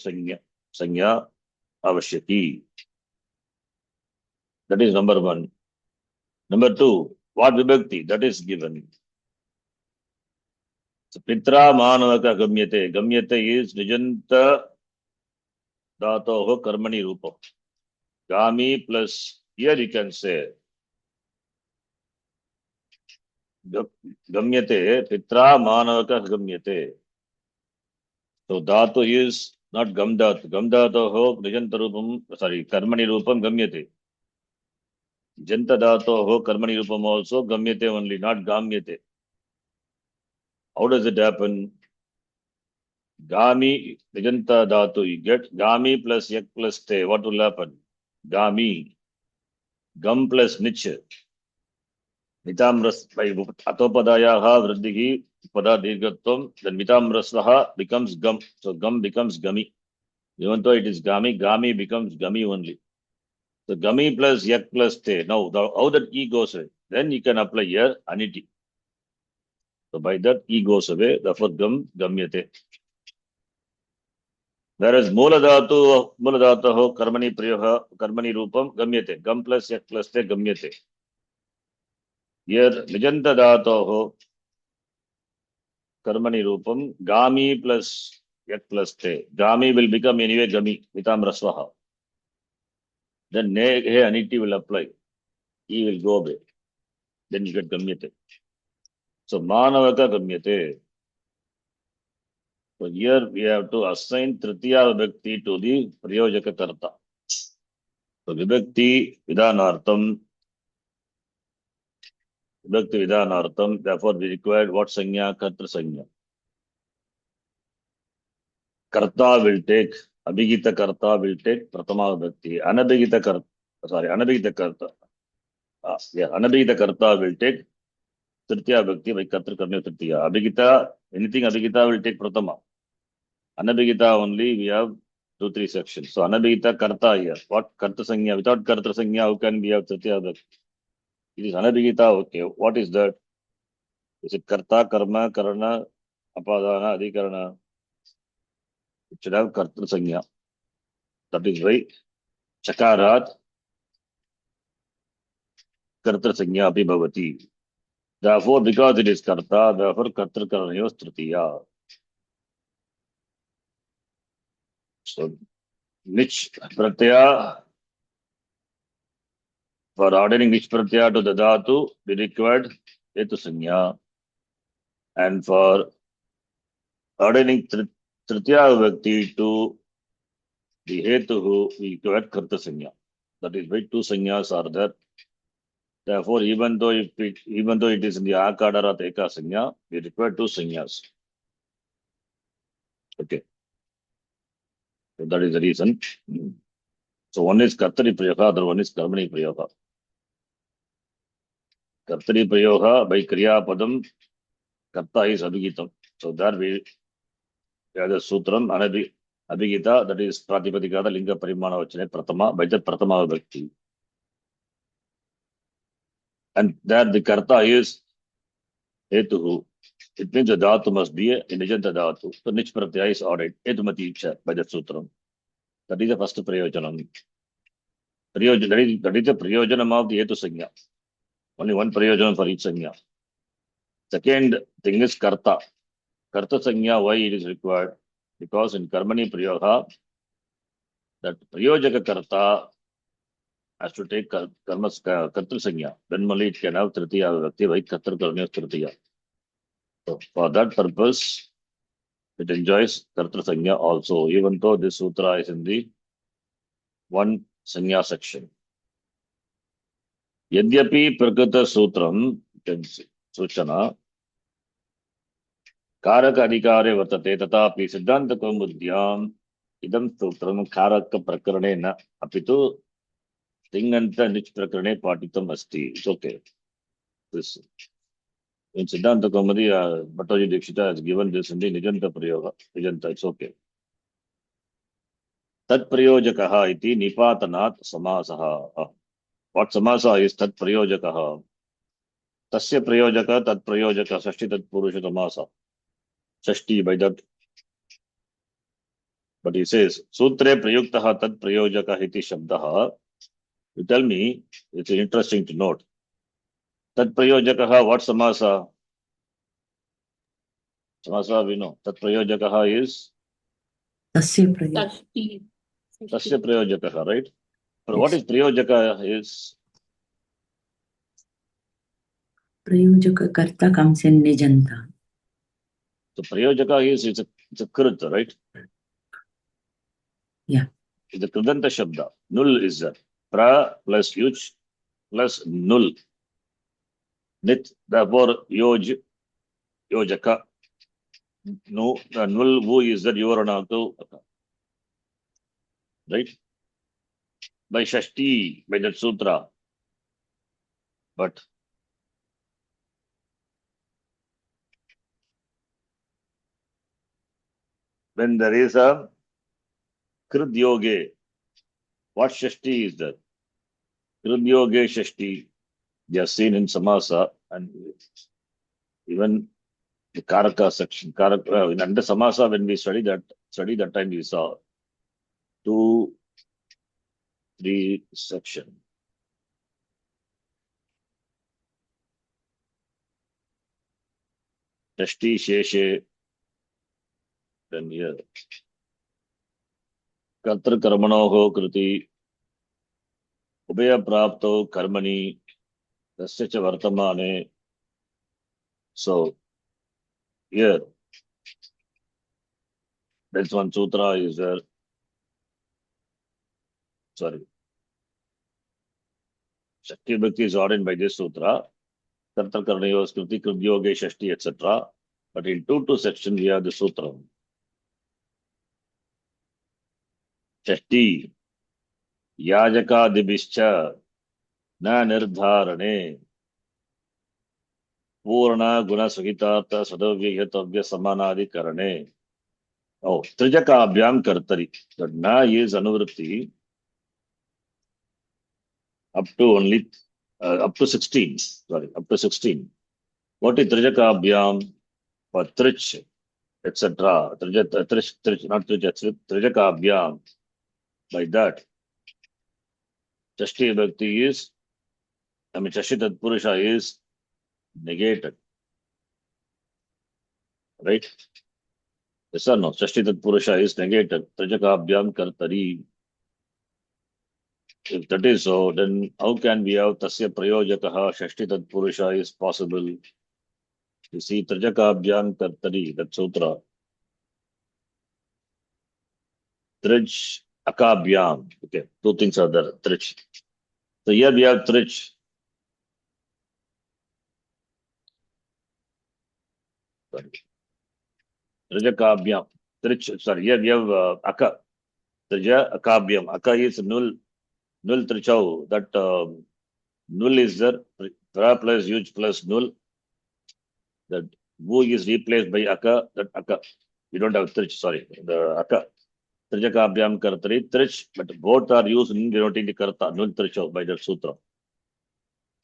Sanya Avashyaki. That is number one. Number two, what Vibhakti? That is given. So Pitra Manavaka Gamyate. Gamyate is Nijanta Dhatoho Karmani Rupa. Gami plus, here you can say, Gamyate, Pitra Manavaka Gamyate. So Dhatu is not Gamdhat. Gamdhatoho Nijanta Rupam, sorry, Karmani Rupam Gamyate. Janta Dhatoho Karmani Rupam also Gamyate only, not Gamyate. How does it happen? Gami, Nijanta Dhatu, you get Gami plus Yak plus Te. What will happen? Gami, Gam plus Niche. Mitamras by Atopadayaha Vriddihi Pada Dirgatvam, then Mitamrasaha becomes Gam. So Gam becomes Gami. Even though it is Gami, Gami becomes Gami only. So Gami plus Yak plus Te. Now, how that E goes away? Then you can apply here Aniti. So by that E goes away, therefore Gamyate. Whereas Muladhatu Karmani Priyaha Karmani Rupam Gamyate. Gam plus Yak plus Te Gamyate. Here Nijanta Dhatoho Karmani Rupam Gami plus Yak plus Te. Gami will become anyway Gami Mitam Rasvaha. Then Ne He Aniti will apply. E will go away. Then you get Gamyate. So Manavaka Gamyate. So here we have to assign Tritiya Vibhakti to the Priyojaka Karta. So Vibhakti Vidhanartham. Vibhakti Vidhanartham. Therefore we require what Sanya? Kartra Sanya. Karta will take, Abhigita Karta will take Pratama Vibhakti. Anabhigita Karta, Anabhigita Karta will take Tritiya Vibhakti by Kartra Karma Tritiya. Abhigita, anything Abhigita will take Pratama. Anabhigita only we have 2-3 sections. So Anabhigita Karta here. What Karta Sanya? Without Karta Sanya, how can we have Tritiya Vibhakti? It is Anabhigita, okay. What is that? Is it Karta, Karma, Karana, Apadana, Adhikarana? It should have Karta Sanya. That is why Chakarat Karta Sanya Api Bhavati. Therefore, because it is Karta, therefore Karta Karanayos Tritiya. So, Nich Pratyaya, for ordering Nich Pratyaya to the Dhatu, we required Hetu Sanya. And for ordering Tritiya Vibhakti to the Hetu, we required Karta Sanya. That is why 2 Sanyas are there. Therefore, even though it is in the Akadara or Eka Sanya, we require 2 Sanyas. Okay. So that is the reason. So one is Kartari Priyoga, other one is Karmani Priyoga. Kartari Priyoga by Kriya Padam, Karta is Abhigitam. So there we have the Sutram, Abhigita, that is Pratipadikada Linga Parimana Vachane Pratama, by the Pratama Vibhakti. And there the Karta is Hetuhu. It means the Dhatu must be a Nijanta Dhatu. So Nich Pratyaya is ordered, Hetumati Iksha by the Sutram. That is the first Prayojanam. That is the Prayojanam of the Hetu Sanya. Only one Prayojanam for each Sanya. Second thing is Karta. Karta Sanya, why it is required? Because in Karmani Priyoga, that Priyojaka Karta has to take Karta Sanya. Then only it can have Tritiya Vibhakti by Karta Karmya Tritiya. So for that purpose, it enjoys Karta Sanya also, even though this sutra is in the one Sanya section. यद्यपि प्रकृतसूत्रं सूचना कारक अधिकारे वर्तते तथापि सिद्धान्तकौमुद्याम् इदं सूत्रं कारकप्रकरणे न अपि तु तिङन्त निच् प्रकरणे पाठितम् अस्ति. It's okay. This in Siddhanta-kaumudi, Bhattaji Dikshita has given this in the Nijanta Prayoga. Nijanta, it's okay. Tat Prayojakaha iti Nipatanat Samasaha. What Samasa is Tat Prayojakaha? Tasya Prayojaka, Tat Prayojaka, Shashti Tat Purusha Samasa. Shashti by that. But he says, Sutre Prayuktaha Tat Prayojaka iti Shabdaha. You tell me, it's interesting to note. Tat Prayojakaha, what Samasa? Samasa we know. Tat Prayojakaha is Tasya Prayojaka. Tashti. Tasya Prayojakaha, right? But Yes. what is Prayojaka is Prayojaka Karta comes in Nijanta. so Prayojaka is it's a Krita, right? Yeah. It's a Kridanta Shabda. Null is there. Pra plus Yuch plus Null. Nit, therefore Yojaka. No, the Null who is that Yoranatu. Right? By Shashti, by that Sutra. But when there is a Krid Yoge, what Shashti is that? Krid Yoge Shashti, they are seen in Samasa and even the Karaka section. Karaka, in under Samasa, when we study that time we saw 2, 3 section. Shashti Sheshe, then here. Kartar Karmanoho Kriti, Ubaya Prapto Karmani, Tasya cha Vartamane. So here, that's one sutra is there. Sorry. Shakti Bhakti is ordained by this sutra. Kartar Karnayos Kriti Krudyoge Shashti, etc. But in 2 section we have the sutra. Shashti Yajakadibhischa Na Nirdharane Purna Guna Sahitartha Sadavya Yatavya Samanadi Karane. Oh, Trijaka Abhyam Kartari. That Na is Anuvritti up to only up to 16. Sorry, up to 16. What is Trijaka Abhyam? For Trich, etc. Trich, not Trich, Trijaka Abhyam. By that, Shashti Bhakti is, Shashti Tat Purusha is negated. Right? Yes or no? Shashti Tat Purusha is negated. Trijaka Abhyam Kartari. If that is so, then how can we have Tasya Prayojakaha Shashti Tat Purusha is possible? You see, Trijaka Abhyam Kartari, that sutra. Trij Akabhyam. Okay, 2 things are there. Trij. So here we have Trij. Sorry. Trijakabyam. Trij, sorry, here we have Aka. Trija Akabyam. Aka is null Trichau. That null is there. Pra plus huge plus null. That Wu is replaced by Aka. That Aka. We don't have Trich, sorry. The Aka. Trijakabyam Kartari. Trich, but both are used in denoting the Karta. Null Trichau by that sutra.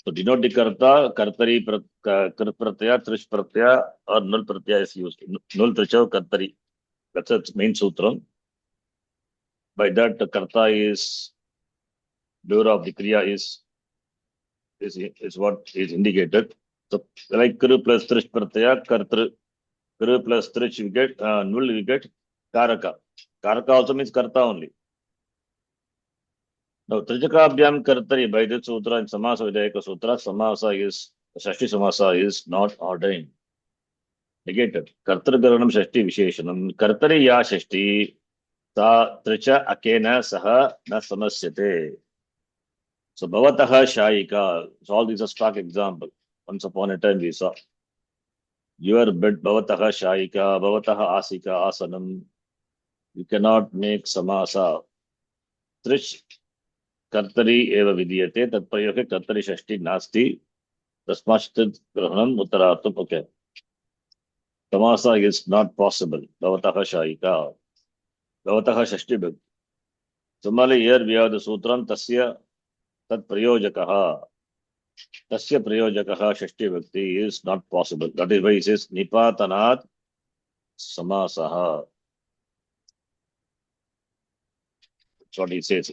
So denote the Karta, Kartari Pratyaya, Trish Pratyaya, or Null Pratyaya is used. Null Trichau Kartari. That's its main sutra. By that, the Karta is, doer of the Kriya is what is indicated. So, like Kru plus Trish Pratyaya, Kartru. Kru plus Trish, we get, Null, we get Karaka. Karaka also means Karta only. Now, Trijakabyam Kartari, by this sutra in Samasa Vidayaka Sutra, Samasa is, Shashti Samasa is not ordained. Negated. Kartarkaranam Shashti Visheshanam. Kartari ya Shashti, ta Tricha Akena Saha na Samasyate. So bhavatah shayika. So all these are stock example. Once upon a time we saw your bed bhavatah shayika, bhavatah asika asanam. You cannot make samasa. Trish kartari eva vidiyate. Tat prayoge kartari shashti nasti. Tasmashtit grahanam uttaratum. Okay. Samasa is not possible. Bhavatah shayika. Bhavatah shashti bhakti. Similarly, here we have the sutram tasya tat prayojakaha. Tasya prayojakaha shashti bhakti is not possible. That is why he says nipatanat samasaha. That's what he says.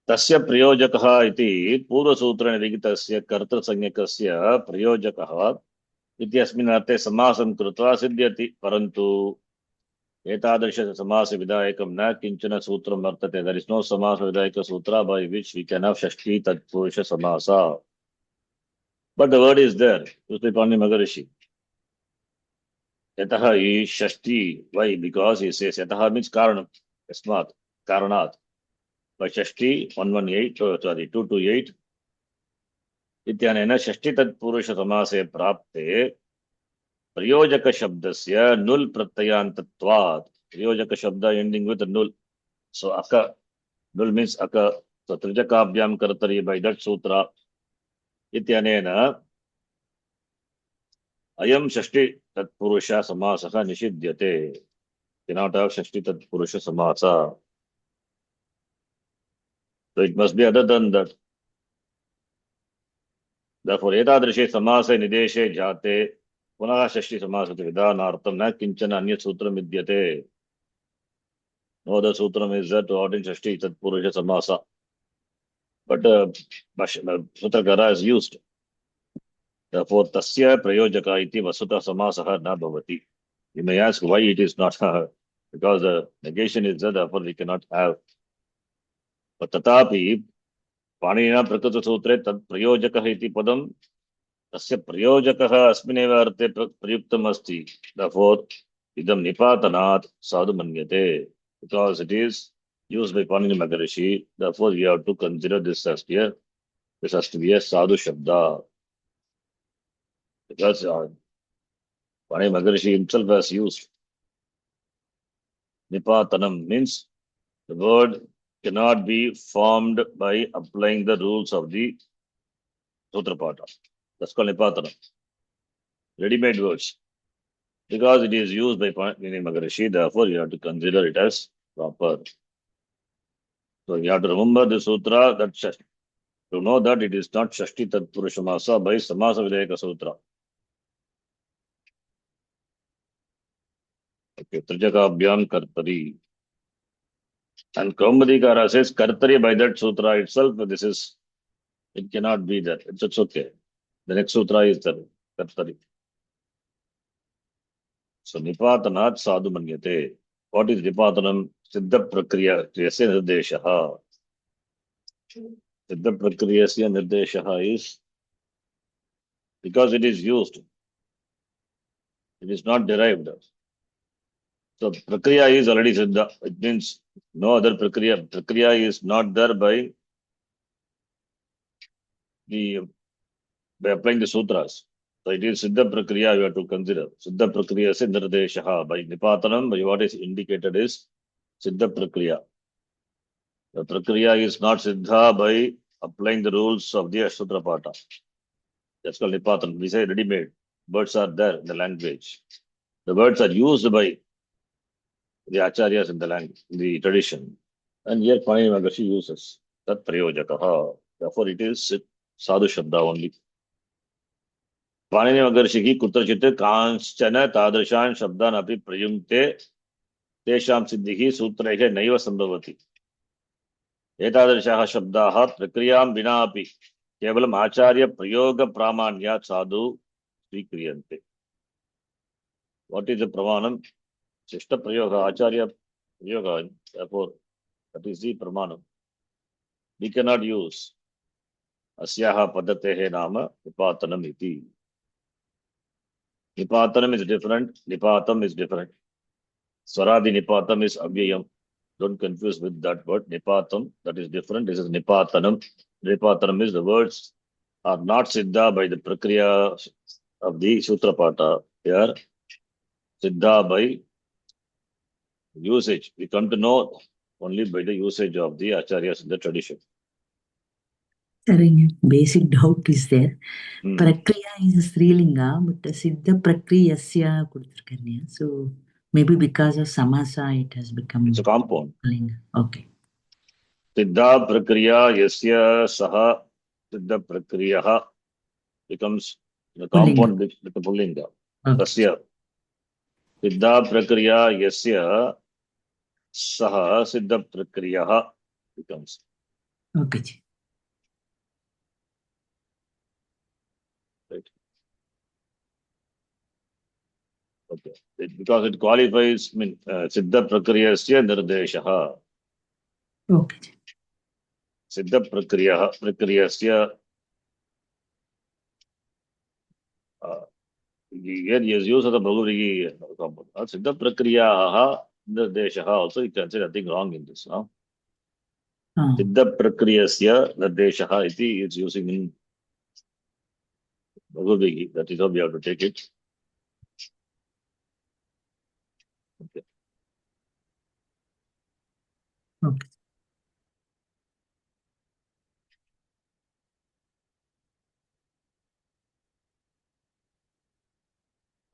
Tasya prayojakaha iti purva sutra vigitasya kartra sanyakasya prayojakaha iti asmin arte samasam krutva siddhyati parantu etadrisha samasa vidayakam na kinchana sutram vartate. There is no samasa vidayaka sutra by which we can have shashti tatpurusha samasa. But the word is there. Usupani Magarishi. Yataha is shashti. Why? Because he says yataha means karanam. Yasmat. Karanat. By shashti 118, sorry, 228. Ityanena shashti tatpurusha samase prapte prayojaka shabdasya null pratyantatvat. Prayojaka shabda ending with a null. So aka. Null means aka. So trijakabhyam kartari by that sutra. Ityanena ayam shashti tatpurusha samasaka nishidyate. Cannot have shashti tatpurusha samasa. So it must be other than that. Therefore, etadrishe samase nideshe jate punaha shashti samasati vidanartam na kinchana anya sutram vidyate. No other sutram is there to ordain shashti tatpurusha samasa. But Sutrakara is used. Therefore, tasya prayojaka iti vasuta samasaha na bhavati. You may ask why it is not because the negation is there, therefore we cannot have. But tatapi पाणिनिना प्रकृतसूत्रे तत् प्रयोजकः इति पदं तस्य प्रयोजकः अस्मिन्नेव अर्थे प्रयुक्तम् अस्ति. Therefore, idam nipatanat sadhu manyate. Because it is used by Panini Maharishi, therefore we have to consider this as here. This has to be a sadhu shabda. Because Panini Maharishi himself has used nipatanam means the word cannot be formed by applying the rules of the Sutrapata. That's called Nipatanam. Ready-made words. Because it is used by Panini Maharishi, therefore you have to consider it as proper. So you have to remember the sutra that to know that it is not Shashti Tatpurushamasa by Samasa Vidayaka Sutra. Okay, Trijakabhyam Kartari. And Kaumadikara says Kartari by that sutra itself, it cannot be there. It's okay. The next sutra is the Kartari. So Nipatanat Sadhu Manyate. What is Nipatanam? Siddha Prakriya Yasya Nirdeshaha. Siddha Prakriya Yasya Nirdeshaha is because it is used. It is not derived. So Prakriya is already Siddha. It means no other Prakriya. Prakriya is not there by applying the sutras. So it is Siddha Prakriya you have to consider. Siddha Prakriya se Nirdeshaha. By Nipatanam, by what is indicated is Siddha Prakriya. The Prakriya is not Siddha by applying the rules of the Ashtutra Pata. That's called Nipatanam. We say ready-made. Words are there in the language. The words are used by the Acharyas in the language, in the tradition. And here Panini Maharishi uses Tat Prayojakaha. Therefore it is Sadhu Shabda only. Panini Maharishi kutrachit kanchana tadrishan shabdan api prayumte tesham siddhihi sutrahe naiva sambhavati. Etadrishaha shabdaha prakriyam vina api kevalam acharya prayoga pramanyat sadhu svikriyante. What is the pramanam? Shishta prayoga, acharya prayoga. Therefore, that is the pramanam. We cannot use asyaha padatehe nama nipatanam iti. Nipatanam is different. Nipatam is different. Swaradi nipatam is avyayam. Don't confuse with that word. Nipatam, that is different. This is Nipatanam. Nipatanam is the words are not Siddha by the Prakriya of the Sutrapata. They are Siddha by usage. We come to know only by the usage of the Acharyas in the tradition. Saranga, basic doubt is there. Hmm. Prakriya is a Srilinga, but Siddha Prakriyasya kuduthirukanga. So maybe because of Samasa, it has become It's a compound. Linga. Okay. Siddha Prakriya Yasya Saha Siddha Prakriya becomes the compound with the Pullinga. Okay. Tasya Siddha Prakriya Yasya Saha Siddha Prakriya becomes. Okay. ji. Right. Okay. Because it qualifies, Siddha Prakriyasya Nirdeshaha. Okay. ji. Siddha Prakriyasya. Here he has used the Bhagavati compound. Siddha Prakriyaha Nirdeshaha. Also, you can say nothing wrong in this. No? Siddha Prakriyasya Nirdeshaha iti is using in Bhagavati. That is how we have to take it. Okay. Okay.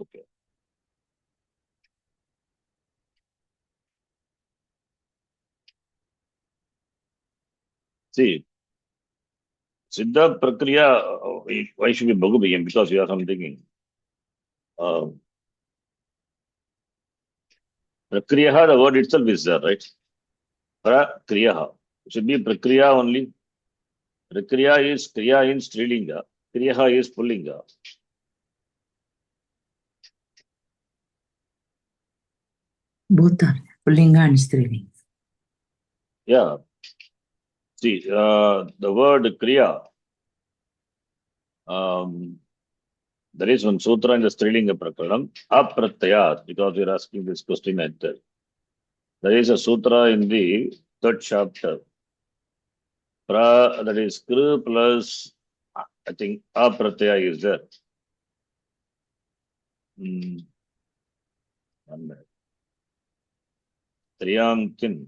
Okay. See, Siddha Prakriya, why should be Bhagavati? Because we are something. Prakriya, the word itself is there, right? Prakriya. It should be Prakriya only. Prakriya is Kriya in Strilinga. Kriya is Pullinga. Both are Pullinga and Strilinga. Yeah. See, the word Kriya, there is one sutra in the Strilinga Prakaranam, Apratyayat, because we're asking this question at the. There is a sutra in the third chapter. That is Kru plus, I think, Apratyaya is there. One minute. Triyamkin.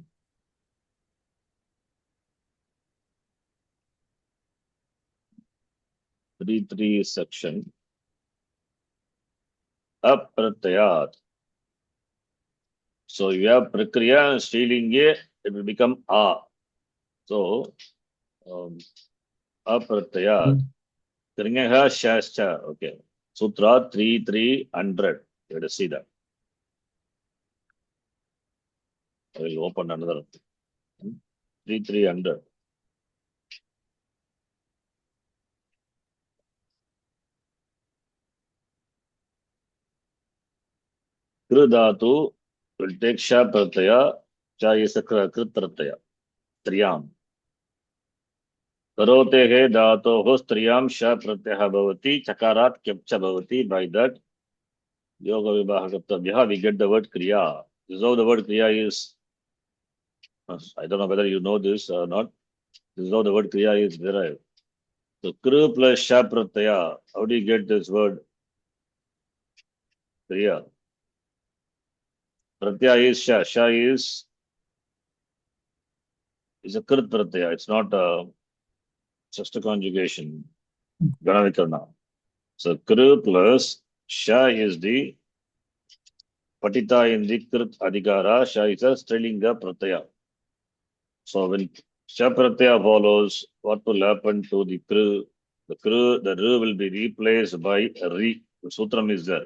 Three section. Apratyayat. So you have Prakriya and Strilinga, it will become A. So, Apratyayat. Kringaha Shascha. Okay. Sutra 3,300. You have to see that. I will open another 3,300. Krudatu will take Sha Pratyaya. Cha is a Krit Pratyaya. Triyam. Karotehe dhatoho striyam Sha Pratyaya bhavati. Chakarat Kyapcha bhavati. By that, Yoga Vibhagaptabhya, we get the word Kriya. This is how the word Kriya is. I don't know whether you know this or not. This is how the word Kriya is derived. So Kru plus Sha Pratyaya. How do you get this word Kriya? Pratyaya is Sha. Sha is a Krit Pratyaya. It's not just a conjugation. Ganavikarna. So Kru plus Sha is the Patita in the Krit Adhikara. Sha is a Strilinga Pratyaya. So when Sha Pratyaya follows, what will happen to the Kru? The R will be replaced by Ri. The Sutram is there.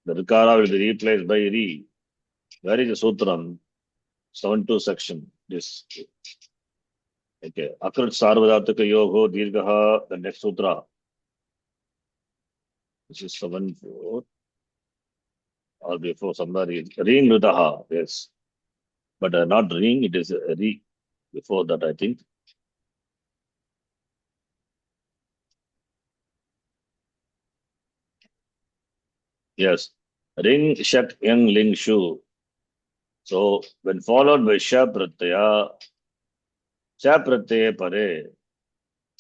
The Rikara will be replaced by Ri. Where is the Sutram? 7-2 section. This. Okay. Akrit Sarvadhataka Yogo Dirgaha, the next sutra. This is 7-4. Or before somebody. Ring Rudaha, yes. But not ring, it is Ri. Before that, I think. Yes. Ring Shak Yang Ling Shu. So when followed by sha pratyaya pare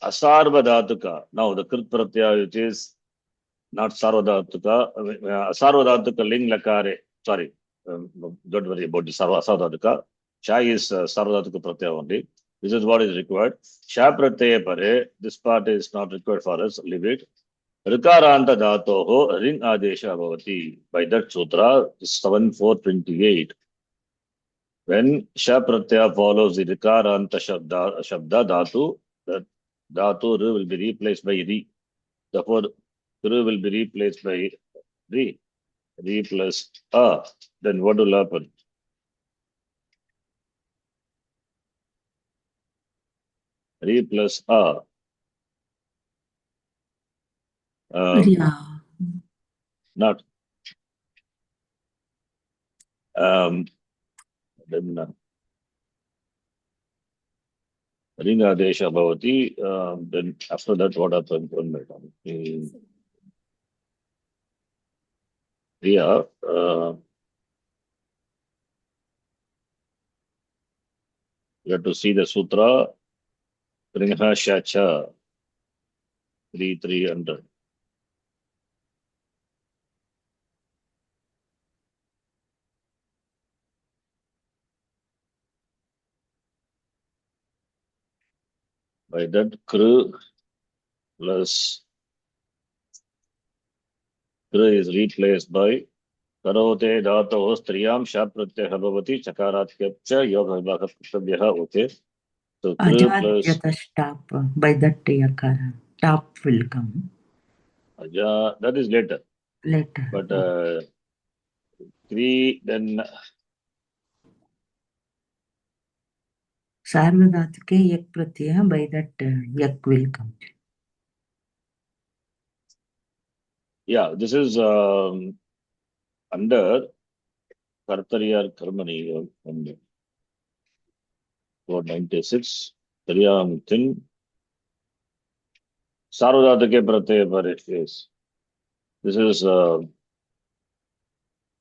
asarvadhatuka. Now the krit pratyaya, which is not sarvadhatuka, asarvadhatuka ling lakare. Sorry, don't worry about the asarvadhatuka. Sha is sarvadhatuka pratyaya only. This is what is required. Sha pratyaya pare. This part is not required for us. Leave it. Rikaranta dhatoho ring adesha bhavati. By that sutra, 7428. When sha pratyaya follows the rikaranta shabda dhatu, that dhatu ru will be replaced by ri. Therefore, ru will be replaced by ri. Ri plus a. Then what will happen? Ri plus a. Yeah. Not. Then ring adesha bhavati. Then after that, what happens? 1 minute. Yeah. You have to see the sutra. Ringha shacha. 300. By that, kru plus kru is replaced by karote dhatoh striyam sha pratyaya bhavati chakaratyapcha yoga vibhaka pratyabhyah. Okay. So kru plus Ajadjata stop. By that yakara. Top will come aja, that is later. later. But kri then Sarvadhatuke yak pratyaya, by that yak will come. yeah, this is under kartariya karmani 496. Triyam thin sarvadhatake pratyaya pare. Yes. This is Kriya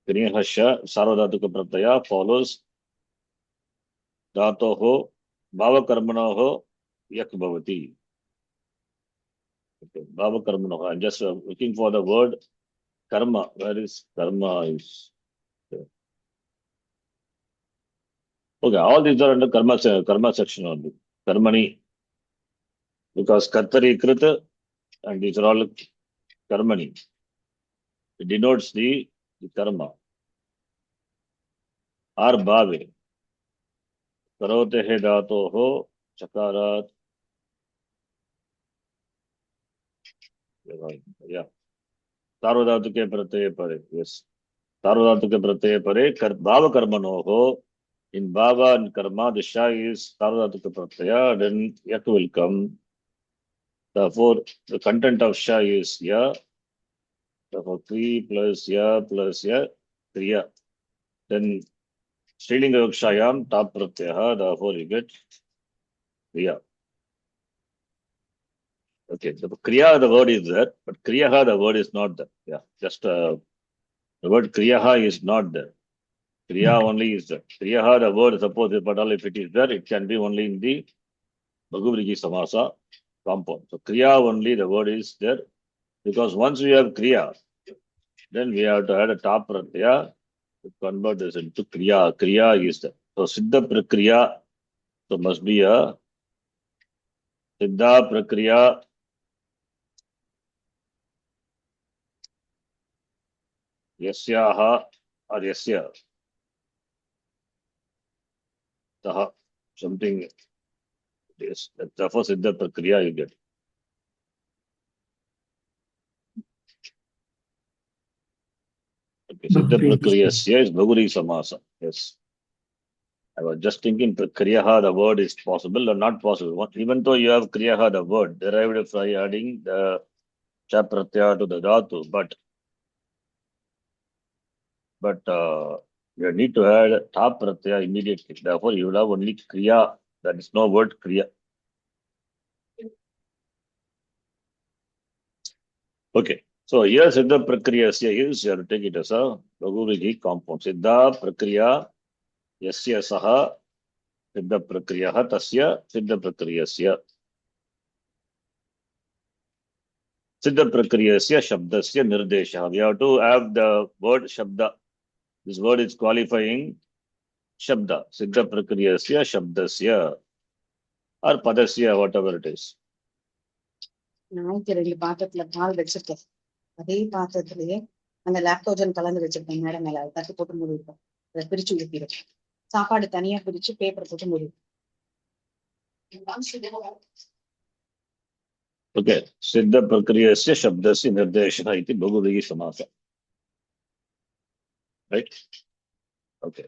sarvadhatuka pratyaya follows dhatoho bhavakarmanoho yak bhavati. Okay. Bhavakarmanoho. I'm just looking for the word karma. Where is karma? Okay, all these are under karma section only. Karmani. Because kartari krita and these are all karmani. It denotes the karma. Ar bhave. Karote he dhatoho chakarat. Yeah. Sarvadhatuke pratyaya pare. Yes. Sarvadhatuke pratyaya pare. Bhava karmanoho. In bhava and karma, the sha is sarvadhatuka pratyaya. Then yak will come. Therefore, the content of sha is ya. Therefore, kri plus ya plus ya, kriya. Then Strilinga Yakshayam tap pratyaya. Therefore, you get kriya. Okay, the kriya, the word is there, but kriyaha, the word is not there. Yeah, just the word kriyaha is not there. Kriya only is there. Kriyaha, the word, suppose but all if it is there, it can be only in the Bhagavriji Samasa compound. So kriya only, the word is there. Because once we have kriya, then we have to add a top pratyaya to convert this into kriya. Kriya is there. So siddha prakriya, so must be a siddha prakriya. Yasyaha or yasya. Taha. Something. Yes. Therefore, siddha prakriya you get. Okay. Siddha prakriyasya is Bhaguri Samasa. Yes. I was just thinking kriyaha, the word is possible or not possible. Even though you have kriyaha, the word derived by adding the cha pratyaya to the dhatu, but you need to add ta pratyaya immediately. Therefore, you will have only kriya. That is no word kriya. Okay. So here siddha prakriyasya is, you have to take it as a Bhaguriji compound. Siddha prakriya यस्य सः सिद्धप्रक्रियः तस्य सिद्धप्रक्रियस्य सिद्धप्रक्रियस्य शब्दस्य निर्देशः. We have to have the word shabda. This word is qualifying shabda. सिद्धप्रक्रियस्य शब्दस्य or padasya, whatever it is. நான் 2 பாத்திரத்துல பால் வச்சிருக்கேன். அதே பாத்திரத்திலேயே அந்த லாக்டோஜன் கலந்து வச்சிருக்கேன் மேடம் மேல. அதை தட்டு போட்டு மூடிருக்கேன். அதை பிரிச்சு ஊத்திருக்கேன். சாப்பாடு தனியா பிரிச்சு பேப்பர் போட்டு மூடிருக்கேன். Okay. सिद्धप्रक्रियस्य शब्दस्य निर्देशः इति बहुव्रीहि समासः. Right? Okay.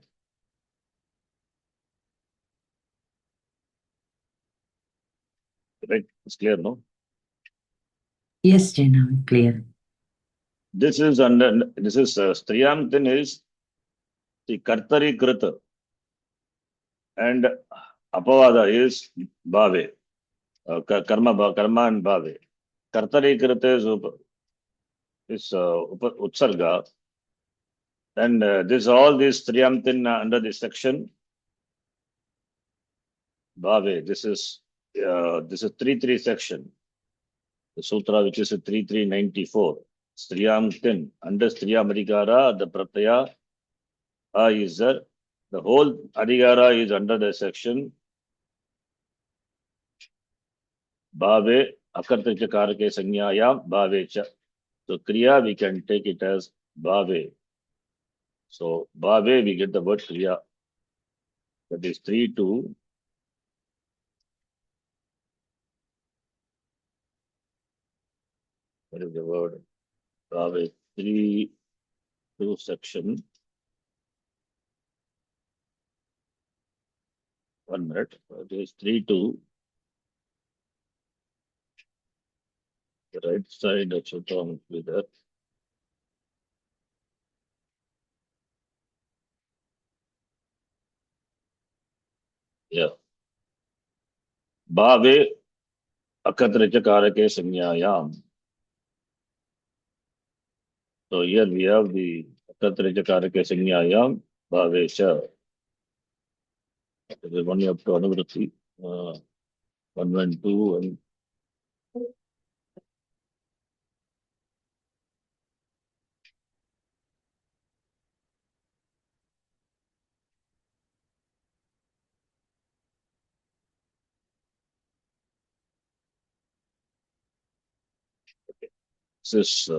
Right? It's clear, no? Yes, Jana, clear. This is Striyamtin is the Kartari Krita and Apavada is Bhave. Karma and Bhave. Kartari Krita is Utsarga. And all these Striyamtin under this section Bhave. This is 3.3 section. The sutra which is 3.394. Striyamtin. Under Striyam Adhikara, the Pratyaya is there. The whole Adhikara is under the section Bhave Akartacha Karake Sanyayam Bhave Cha. So Kriya we can take it as Bhave. So Bhave we get the word Kriya. That is 3.2. What is the word? Bhave 3.2 section. 1 minute. It is 3.2. The right side of Sutra will be there. Yeah. Bhave Akatracha Karake Sanyayam. So here we have the Akatracha Karake Sanyayam Bhave Cha. There is only up to Anuvritti. 1 and 2 and this is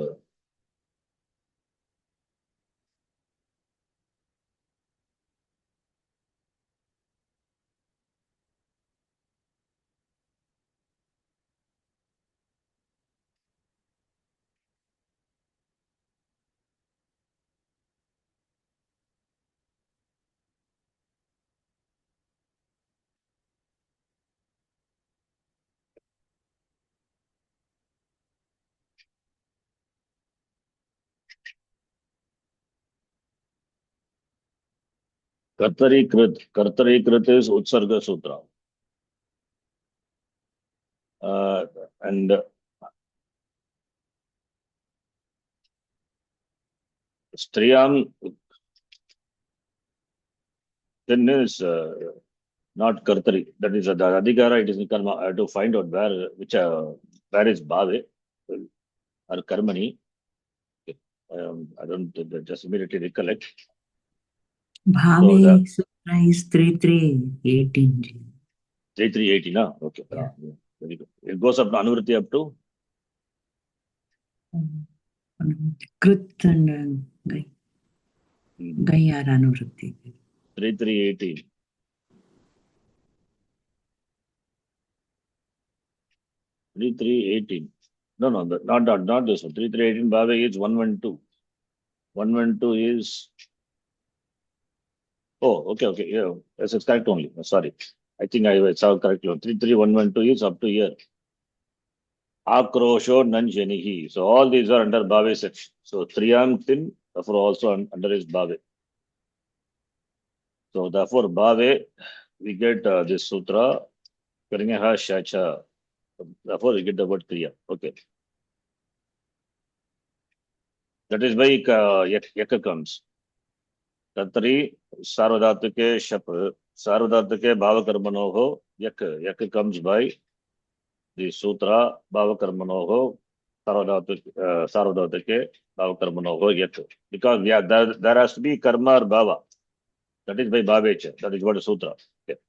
Kartari Krit. Kartari Krit is Utsarga Sutra. And Striyam then is not Kartari. That is the Adhikara, it is in Karma. I have to find out where is Bhave or Karmani. I don't just immediately recollect. Bhave Sutra is 3.3.18. 3.3.18, na? Okay. Yeah. Very good. It goes up to Anuvritti up to? Krit and Gai. Gai are Anuvritti. 3.3.18. 3.3.18. No, not this one. 3.3.18 Bhave is 112. 112 is. Oh, okay. Yeah, yes, it's correct only. Sorry. I think I saw correctly. 3.3.112 is up to here. Akrosho Nanjanihi. So all these are under Bhave section. So Triyamtin, therefore also under his Bhave. So therefore Bhave, we get this sutra, Karinyaha Shacha. Therefore we get the word Kriya. Okay. That is why Yaka comes. तत्री सार्वधातुके शप सार्वधातुके भावकर्मणोः यक यक comes by the sutra भावकर्मणोः सार्वधातुके भावकर्मणोः यक, because yeah, there has to be karma or bhava, that is by bhavecha, that is what a sutra. Okay.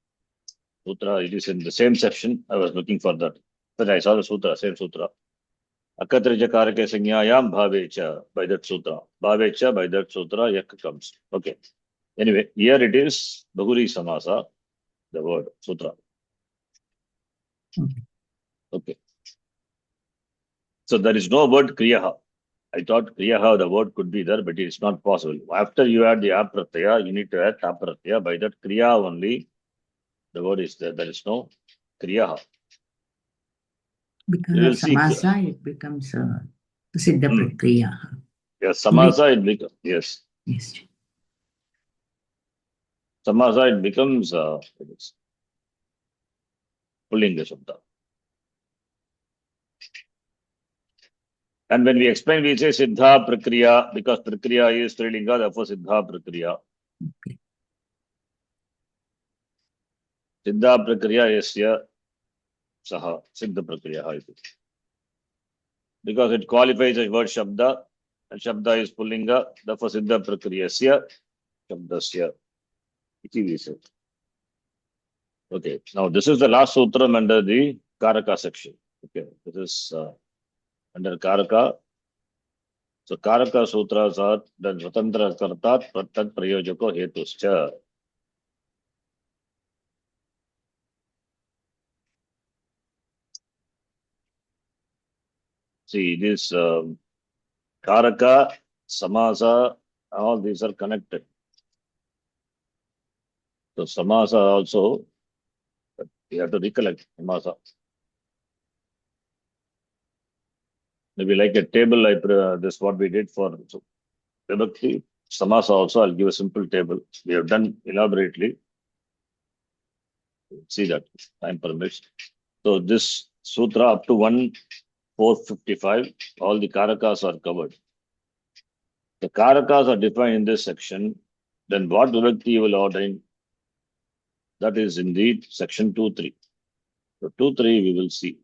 Sutra, it is in the same section. I was looking for that, but I saw the sutra, same sutra. Akatrijakarake sangyayam bhavecha, by that sutra. Bhavecha, by that sutra, yak comes. Okay. Anyway, here it is Bahuri Samasa, the word sutra. Okay. So there is no word kriyaha. I thought kriyaha, the word could be there, but it is not possible. After you add the apratyaya, you need to add tapratyaya. By that kriya only, the word is there. There is no kriyaha. Because You of will see. samasa, it becomes siddha prakriya. Yes, samasa it becomes, yes. Yes. Samasa it becomes pullinga shabda. And when we explain, we say siddha prakriya, because prakriya is strilinga, therefore siddha prakriya. Okay. Siddha prakriya yasya saha siddha prakriya. Because it qualifies as word shabda, and shabda is pullinga, therefore siddha prakriyasya shabdasya. Iti we say. Okay, now this is the last sutram under the Karaka section. Okay, this is under Karaka. So Karaka sutras are the Swatantra Kartat Pratat Prayojako Hetuscha. See, this Karaka, Samasa, all these are connected. So Samasa also, you have to recollect Samasa. Maybe like a table, this is what we did for Vibhakti. Samasa also, I'll give a simple table. We have done elaborately. See that, time permits. So this sutra up to 1,455, all the Karakas are covered. The Karakas are defined in this section. Then what Vibhakti you will ordain? That is indeed section 2.3. So 2.3 we will see.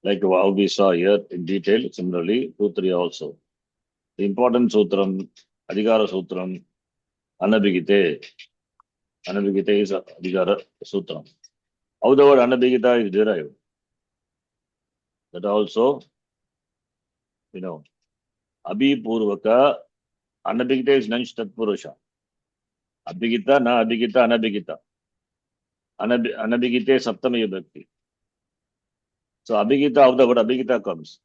Like how we saw here in detail, similarly 2.3 also. The important sutram, Adhikara sutram, Anabhigite. Anabhigite is Adhikara sutram. How the word Anabhigita is derived? That also, you know, Abhipurvaka, Anabhigita is Nanch Tatpurusha. Abhigita, na Abhigita, Anabhigita. Anabhigite Saptami Vibhakti. So Abhigita, of the word Abhigita comes.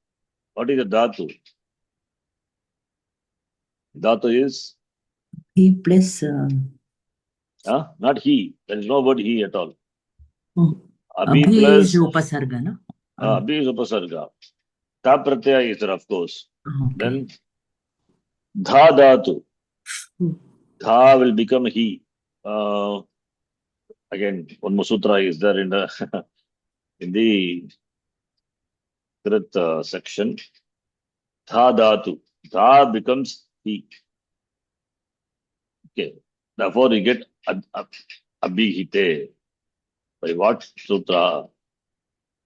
What is the Dhatu? Dhatu is? He plus. Not he. There is no word he at all. Abhi plus is upasarga, no? Abhi is upasarga. Ta pratyaya is there, of course. Okay. Then dha dhatu. Dha will become he. Again, one more sutra is there in the in the Krit section. Dha dhatu. Dha becomes he. Okay. Therefore, we get abhihite. By what sutra?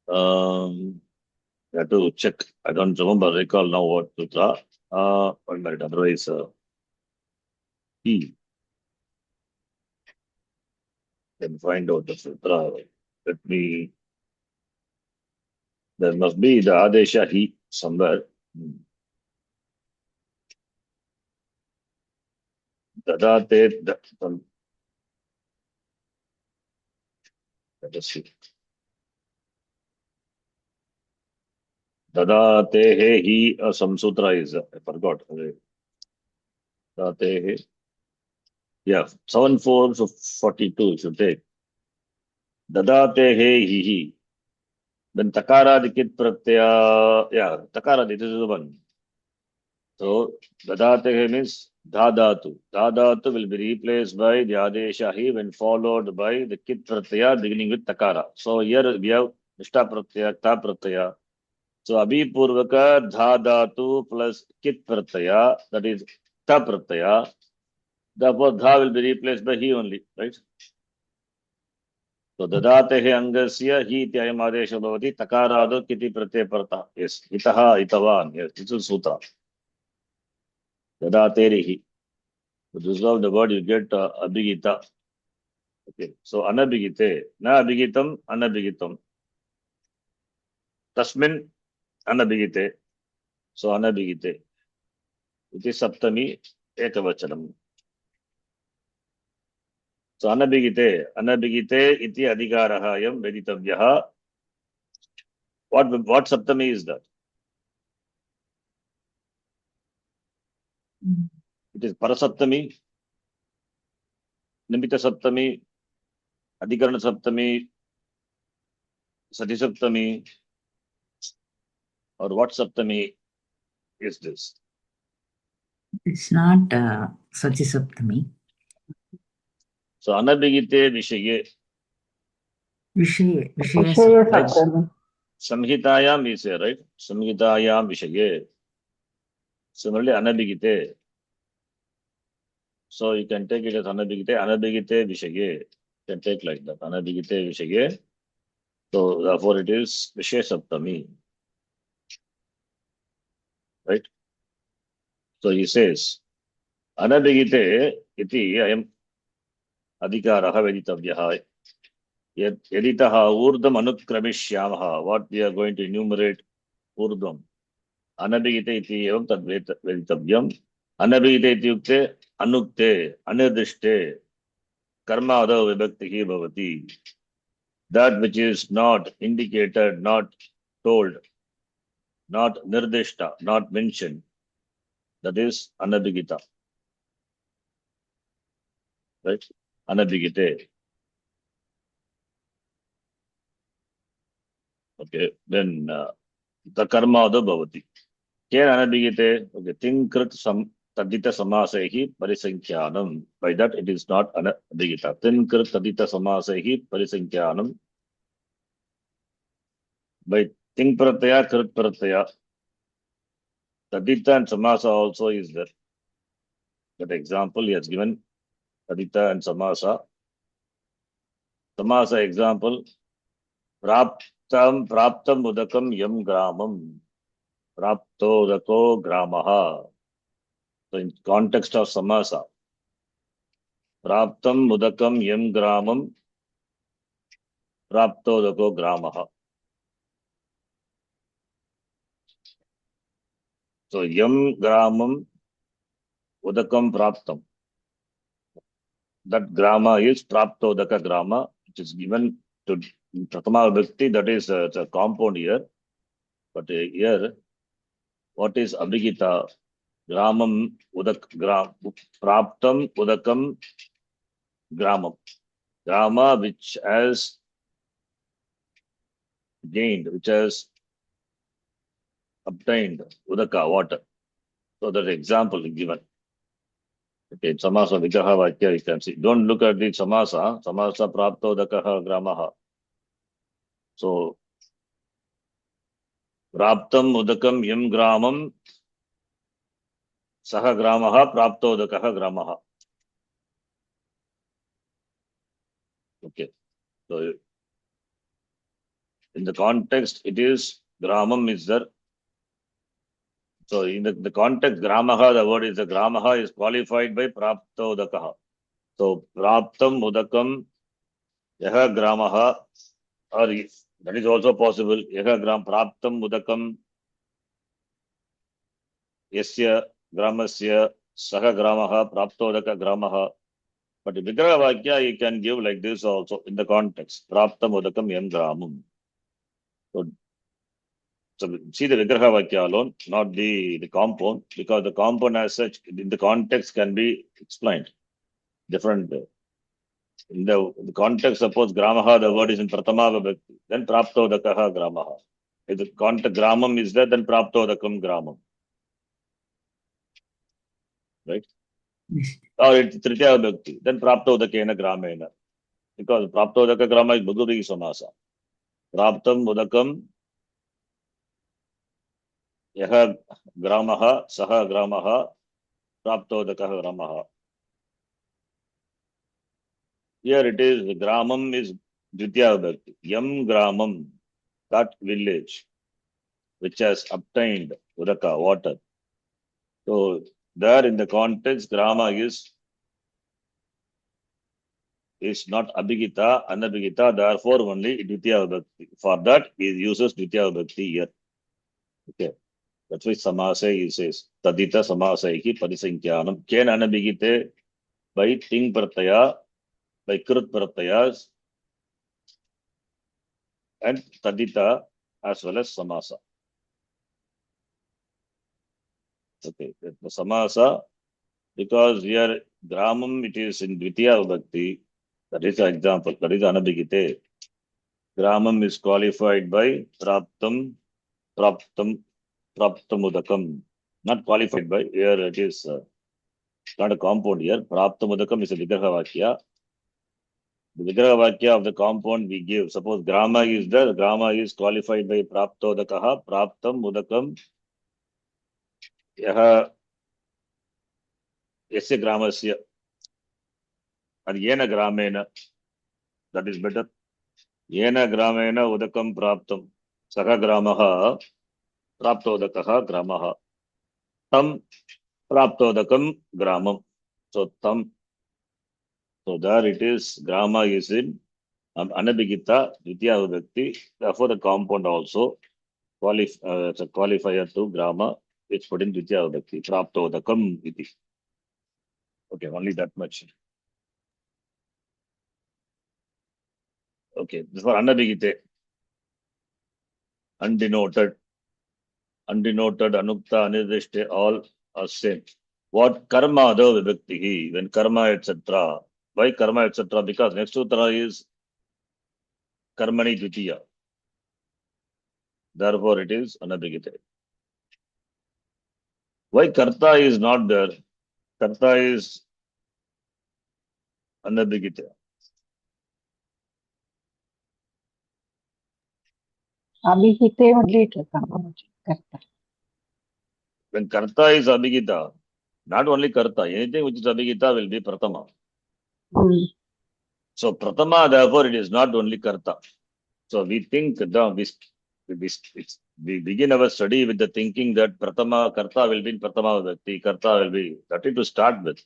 I have to check. I don't remember, recall now what sutra. One minute, otherwise, he can find out the sutra. Let me. There must be the Adesha he somewhere. Dadate. Let us see. Dadatehe he, some sutra is, I forgot. Dadatehe. Yeah, 7442 should take. Dadatehe he. Then takara dikit pratyaya. Yeah, takara, this is the one. So dadatehe means dhadatu. Dhadatu will be replaced by the adesha he when followed by the kit pratyaya beginning with takara. So here we have nishta pratyaya, ta pratyaya. So abhipurvaka dhadatu plus kit pratyaya, that is ta pratyaya. Therefore, dha will be replaced by he only, right? So dadatehe angasya hi iti ayam adesha bhavati takarado kiti pratyaya parta. Yes, itaha itavan. Yes, this is sutra. Dadaterihi. To resolve the word, you get abhigita. Okay, so anabhigite, na abhigitam, anabhigitam. Tasmin anabhigite. So anabhigite. Iti saptami ekavachanam. So anabhigite, anabhigite iti adhikaraha yam veditavyaha. What saptami is that? It is parasaptami, nimita saptami, adhikarana saptami, sati saptami, or what saptami is this? It's not Sachi Saptami. So anabhigite vishaye. Vishaya Vishaya Like Saptami. samhitayam we say, right? Samhitayam vishaye. Similarly, anabhigite. So you can take it as anabhigite, anabhigite vishaye. You can take like that, anabhigite vishaye. So therefore it is vishaya saptami. Right? So he says, anabhigite iti ayam adhikaraha veditavyaha. Yaditaha urdam anukramishyamaha. What we are going to enumerate urdam. Anabhigite iti evam tad veditavyam. Anabhigite ityukte anukte, anirdishte, karma ado vibhaktihi bhavati. That which is not indicated, not told, not nirdishta, not mentioned. That is anabhigita. Right? Anabhigite. Okay. Then the karma ado bhavati. Kya anabhigite? Okay. Tinkrit tadita samasehi parisankyanam. By that it is not anabhigita. Tinkrit tadita samasehi parisankyanam. By think pratyaya, krit pratyaya. Tadita and samasa also is there. That example he has given tadita and samasa. Samasa example. Praptam udakam yam gramam. Prapto udako gramaha. So in context of samasa. Praptam udakam yam gramam. Prapto udako gramaha. So yam gramam udakam praptam. That grama is prapto udaka grama, which is given to Pratama Vibhakti, that is it's a compound here. But here, what is Abhigita? Gramam udak praptam udakam gramam. Grama which has gained, which has obtained udaka, water. So that example is given. Okay, samasa vigraha vakya you can see. Don't look at the samasa. Samasa prapto udakaha gramaha. So praptam udakam yam gramam saha gramaha prapto udakaha gramaha. Okay. So in the context, it is gramam is there. So in the context, gramaha, the word is the gramaha is qualified by prapto udakaha. So praptam udakam yaha gramaha, or that is also possible. Yaha praptam udakam yasya gramasya saha gramaha prapto udaka gramaha. But vigraha vakya you can give like this also in the context. Praptam udakam yam gramam. So see the vigraha vakya alone, not the compound, because the compound as such in the context can be explained different. In the context, suppose gramaha, the word is in pratama vibhakti, then prapto dakaha gramaha. If the context gramam is there, then prapto dakam gramam. Right? Yes. Or it's tritya vibhakti, then prapto dakena gramena. Because prapto daka grama is bhagavati samasa. Praptam udakam yaha gramaha saha gramaha prapto dakaha gramaha. Here it is, Gramam is Dvitiya Vibhakti. Yam Gramam, that village, which has obtained Udaka, water. So there in the context, Grama is not Abhigita, Anabhigita, therefore only Dvitiya Vibhakti. For that, he uses Dvitiya Vibhakti here. Okay. That's why Samasa he says, Tadita Samasaihi Parisankyanam. Ken Anabhigite by Ting Pratyaya, by Krut Pratyayas, and Tadita as well as Samasa. Okay. The Samasa, because here Gramam it is in Dvitiya Vibhakti. That is the example. That is Anabhigite. Gramam is qualified by Praptam, Praptamudakam. Not qualified by, here it is not a compound here. Praptamudakam is a Vigraha Vakya. The Vigraha Vakya of the compound we give. Suppose Grama is there, Grama is qualified by Praptodakaha, Praptam Mudakam, Yaha Yasya Gramasya, and Yena Gramena. That is better. Yena Gramena Udakam Praptam. Saha Gramaha, Praptodakaha Gramaha. Tam Praptodakam Gramam. So Tam. So there it is. Grama is in Anabhigita, Dvitiya Vibhakti. Therefore, the compound also it's a qualifier to Grama. It's put in Dvitiya Vibhakti. Praptodakam iti. Okay, only that much. Okay, this for Anabhigite. Undenoted, Anukta, Anirdishte, all are same. What karma though vibhakti? When karma etc. Why karma etc.? Because next sutra is karmani dvitiya. Therefore it is Anabhigite. Why karta is not there? Karta is Anabhigite. Abhihite only to come. When karta is Abhigita, not only karta, anything which is Abhigita will be Pratama. So Pratama, therefore, it is not only karta. So we think we begin our study with the thinking that Pratama, karta will be in Pratama Vibhakti, karta will be, that is to start with.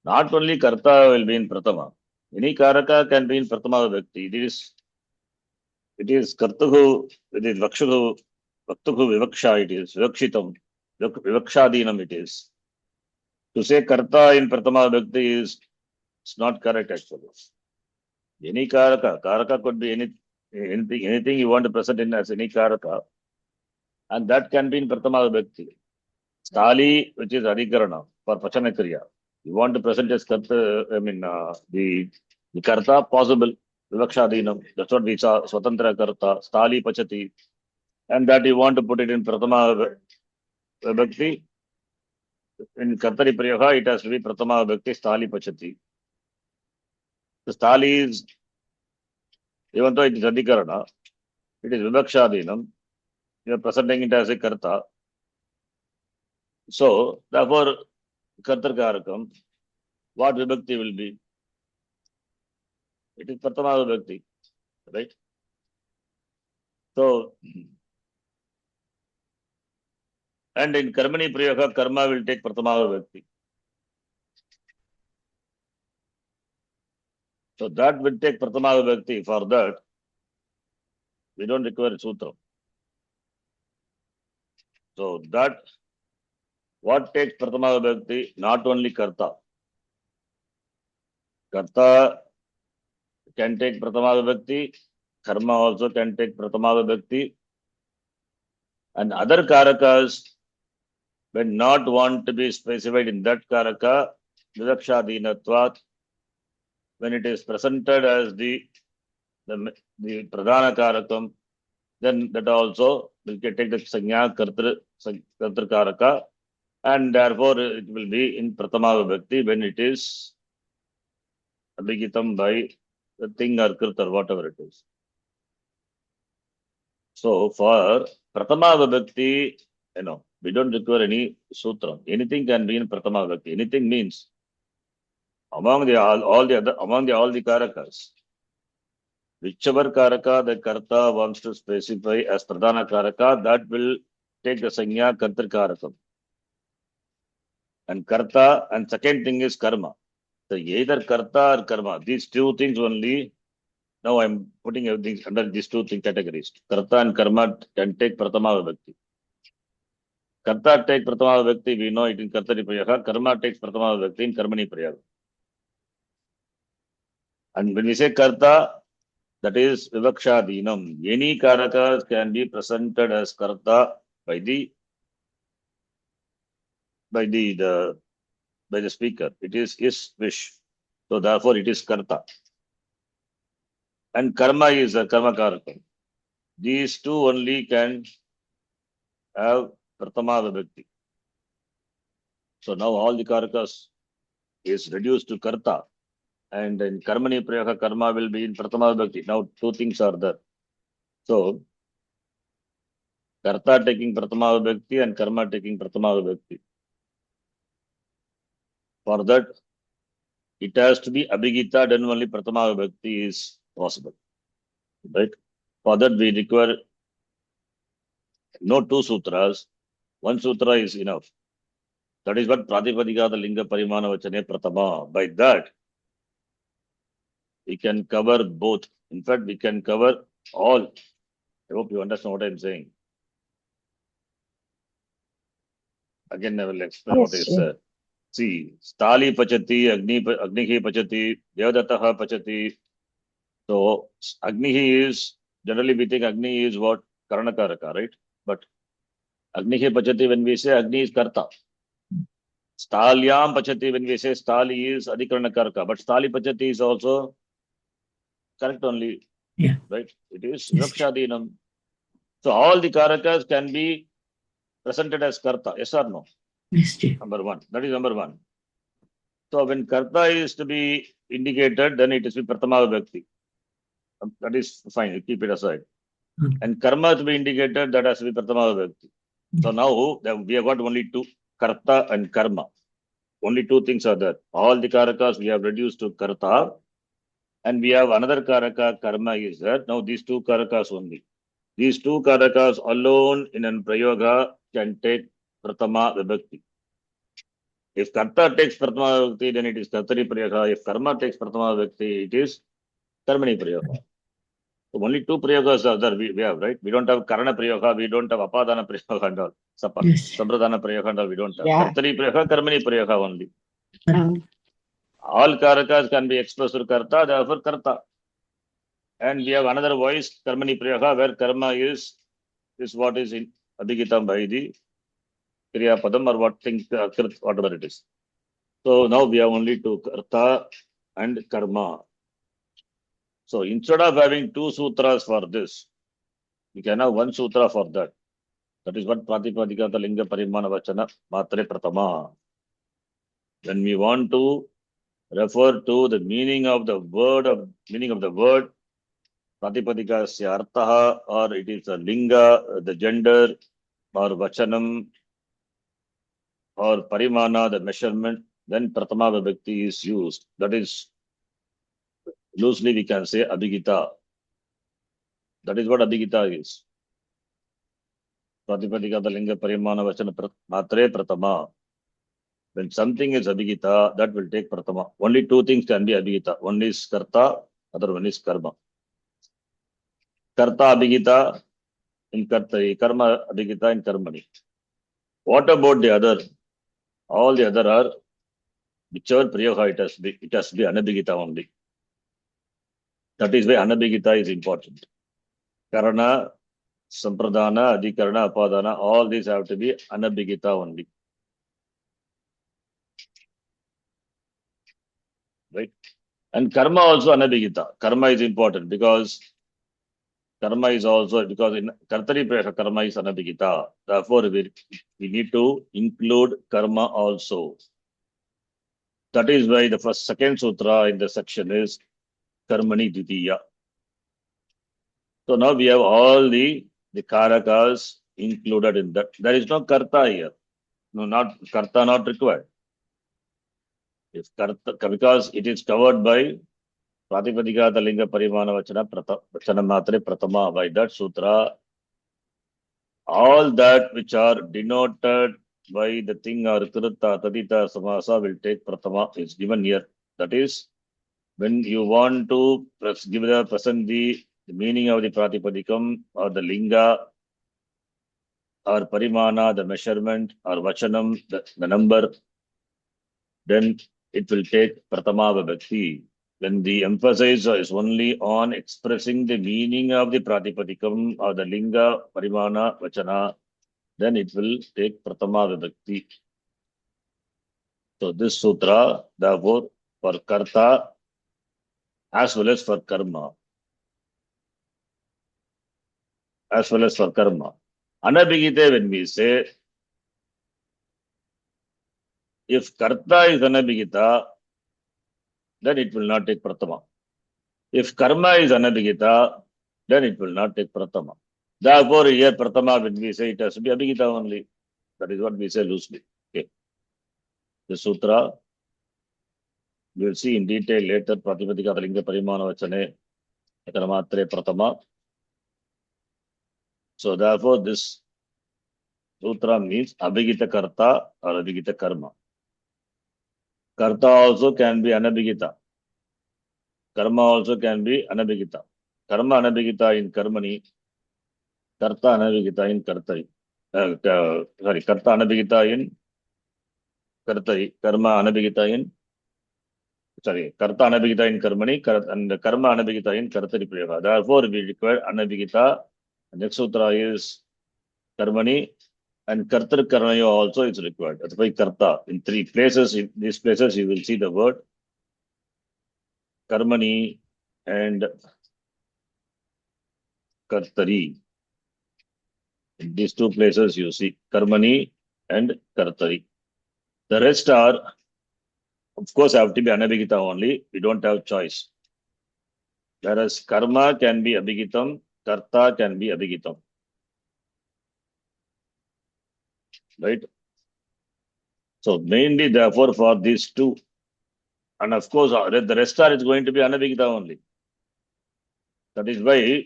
Not only karta will be in Pratama. Any karaka can be in Pratama Vibhakti. It is kartuhu, it is vakshuhu, vaktuhu vivaksha, it is vivakshitam, vivakshadinam it is. To say karta in Pratama Vibhakti is it's not correct actually. Any karaka could be anything you want to present in as any karaka, and that can be in Pratama Vibhakti. Stali, which is Adhikarana for Pachana Kriya. You want to present as karta, the karta possible, Vivakshadinam. That's what we saw, Swatantra karta, Stali Pachati, and that you want to put it in Pratama Vibhakti. In Kartari Priyaha, it has to be Pratama Vibhakti, Stali Pachati. The Stali is, even though it is Adhikarana, it is Vivakshadinam. You are presenting it as a karta. So, therefore, kartar karakam, what vibhakti will be? It is pratama vibhakti, right? So, and in karmani prayoga, karma will take pratama vibhakti. So, that will take pratama vibhakti. For that, we don't require sutra. So, that what takes pratama vibhakti? Not only karta. Karta can take pratama vibhakti. Karma also can take pratama vibhakti. And other karakas, when not want to be specified in that karaka, vivakshadinatvat, when it is presented as the pradhana karakam, then that also will take the sanya kartar karaka, and therefore it will be in pratama vibhakti when it is abhigitam by the thing or krit or whatever it is. So for pratama vibhakti, we don't require any sutra. Anything can be in pratama vibhakti. Anything means among the karakas. Whichever karaka the karta wants to specify as pradhana karaka, that will take the sanya kartar karakam. And karta, and second thing is karma. So either karta or karma. These two things only. Now I'm putting everything under these two thing categories. Karta and karma can take pratama vibhakti. Karta take pratama vibhakti, we know it in kartari prayaga. Karma takes pratama vibhakti in karmani prayaga. And when we say karta, that is vivakshadinam. Any karakas can be presented as karta by the speaker. It is his wish. So therefore it is karta. And karma is a karma karaka. These two only can have pratama vibhakti. So now all the karakas is reduced to karta. And in karmani prayaga, karma will be in pratama vibhakti. Now two things are there. So karta taking pratama vibhakti and karma taking pratama vibhakti. For that, it has to be abhigita, then only pratama vibhakti is possible. Right? For that, we require no two sutras. One sutra is enough. That is what pratipadika, the linga parimana vachane pratama. By that, we can cover both. In fact, we can cover all. I hope you understand what I'm saying. Again, I will explain what I Yes, said. See, Stali pachati, Agnihi pachati, Devadattaha pachati. So, Agnihi is, generally we think Agni is what? Karanakaraka, right? But Agnihi pachati, when we say Agni is Karta. Stalyam pachati, when we say Stali is Adhikaranakaraka. But Stali pachati is also correct only. Yeah. Right? It is Yes. Rakshadinam. So, all the Karakas can be presented as Karta. Yes or no? Yes, Chief. Number one. That is number one. So when karta is to be indicated, then it is with pratama vibhakti. That is fine. You keep it aside. Okay. And karma to be indicated, that has to be pratama vibhakti. So now we have got only two, karta and karma. Only two things are there. All the karakas we have reduced to karta, and we have another karaka, karma is there. Now these two karakas only. These two karakas alone in an prayoga can take pratama vibhakti. If karta takes pratama vibhakti, then it is kartari prayoga. If karma takes pratama vibhakti, it is karmani prayoga. So only two prayogas are there we have, right? We don't have karana prayoga, we don't have apadana prayoga and all. Yes. Sampradana prayoga and all we don't have. Yeah. Kartari prayoga, karmani prayoga only. All karakas can be expressed through karta, therefore karta. And we have another voice, karmani prayoga, where karma is what is in adhigitam by the kriya padam or what thing, whatever it is. So now we have only two, karta and karma. So instead of having two sutras for this, we can have one sutra for that. That is what Pratipadika Linga Parimana Vachana Matre Pratama. When we want to refer to the meaning of the word, Pratipadika Arthaha, or it is a linga, the gender, or Vachanam, or Parimana, the measurement, then Pratama Vibhakti is used. That is, loosely we can say Abhigita. That is what Abhigita is. Pratipadika Linga Parimana Vachana Matre Pratama. When something is Abhigita, that will take Pratama. Only two things can be Abhigita. One is Karta, other one is Karma. Karta Abhigita in Kartari, Karma Abhigita in Karmani. What about the other? All the other are, whichever Priyoga it has to be Anabhigita only. That is why Anabhigita is important. Karana, Sampradana, Adhikarana, Apadana, all these have to be Anabhigita only. Right? And karma also anabhigita. Karma is important because karma is also, because in Kartari Prasha, karma is anabhigita. Therefore, we need to include karma also. That is why the second sutra in the section is Karmani Dvitiya. So now we have all the karakas included in that. There is no karta here. No, not karta not required. If karta, because it is covered by Pratipadikata Linga Parimana Vachana Matre Pratama. By that sutra, all that which are denoted by the thing or Kritta, Tadita, Samasa will take Pratama. It's given here. That is, when you want to present the meaning of the Pratipadikam or the Linga or Parimana, the measurement, or Vachanam, the number, then it will take Pratama Vibhakti. When the emphasis is only on expressing the meaning of the Pratipadikam or the Linga, Parimana, Vachana, then it will take Pratama Vibhakti. So this sutra, therefore, for Karta as well as for Karma. As well as for Karma. Anabhigite, when we say, if Karta is Anabhigita, then it will not take Pratama. If Karma is Anabhigita, then it will not take Pratama. Therefore, here Pratama, when we say, it has to be Abhigita only. That is what we say loosely. Okay. The sutra, we will see in detail later. Pratipadikata Linga Parimana Vachane, Ekramatre Pratama. So therefore, this sutra means Abhigita Karta or Abhigita Karma. Karta also can be Anabhigita. Karma also can be Anabhigita. Karma Anabhigita in Karmani. Karta Anabhigita in Kartari. Karta Anabhigita in Kartari. Karma Anabhigita in Karta Anabhigita in Karmani and Karma Anabhigita in Kartari Prayoga. Therefore, we require Anabhigita. Next sutra is Karmani and Kartar Karnayo also is required. That's why Karta. In three places, in these places, you will see the word Karmani and Kartari. In these two places, you see Karmani and Kartari. The rest are, of course, have to be Anabhigita only. We don't have choice. Whereas Karma can be Abhigitam, Karta can be Abhigitam. Right? So mainly, therefore, for these two, and of course, the rest are is going to be Anabhigita only. That is why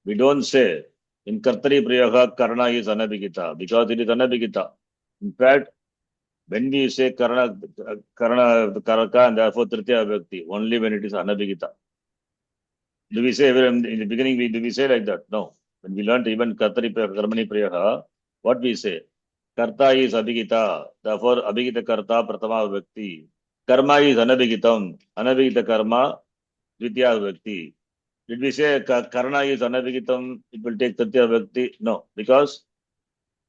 we don't say in Kartari Prayoga, Karna is Anabhigita, because it is Anabhigita. In fact, when we say Karna, Karaka, and therefore Tritiya Vibhakti, only when it is Anabhigita. Do we say in the beginning, do we say like that? No. When we learned even Kartari Prayoga, Karmani Prayoga, what we say? Karta is Abhigita, therefore Abhigita Karta Pratama Vibhakti. Karma is Anabhigitam, Anabhigita Karma, Dvitiya Vibhakti. Did we say Karna is Anabhigitam, it will take Tritiya Vibhakti? No, because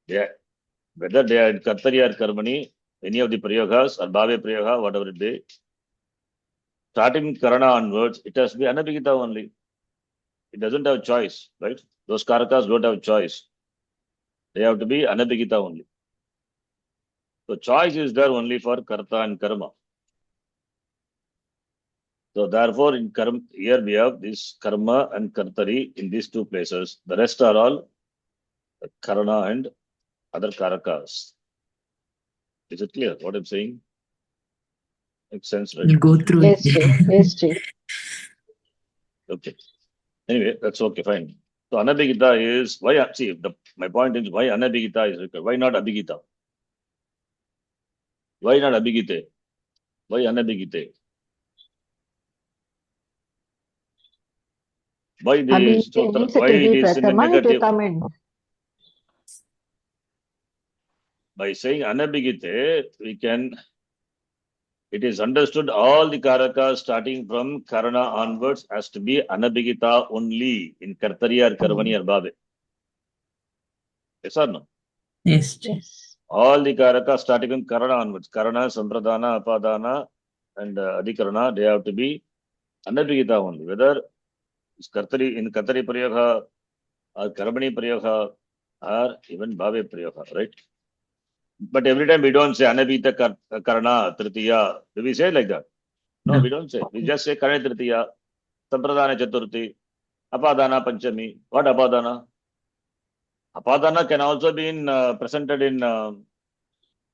whether they are in Kartari or Karmani, any of the Prayogas or Bhave Prayoga, whatever it be, starting Karana onwards, it has to be Anabhigita only. It doesn't have choice, right? Those Karakas don't have choice. They have to be Anabhigita only. So choice is there only for Karta and Karma. So therefore, in Karma, here we have this Karma and Kartari in these two places. The rest are all Karana and other Karakas. Is it clear what I'm saying? Makes sense, right? You go through Yes, it. Chief. Yes, Chief. Okay. Anyway, that's okay, fine. So Anabhigita is why? See, my point is why Anabhigita is required. Why not Abhigita? Why not Abhigite? Why Anabhigite? Why the Abhigite sutra? means it Why will it be is in a Pratama, it will negative? come in. By saying Anabhigite, we can. It is understood all the Karakas starting from Karana onwards has to be Anabhigita only in Kartari or Karmani or Bhave. Yes or no? Yes. Yes. All the Karakas starting from Karana onwards. Karana, Sampradana, Apadana, and Adhikarana, they have to be Anabhigita only. Whether it's Kartari in Kartari Prayoga or Karmani Prayoga or even Bhave Prayoga, right? But every time we don't say Anabhita Karana Tritiya. Do we say like that? No, we don't say. We just say Karana Tritiya, Sampradana Chaturthi, Apadana Panchami. What Apadana? Apadana can also be presented in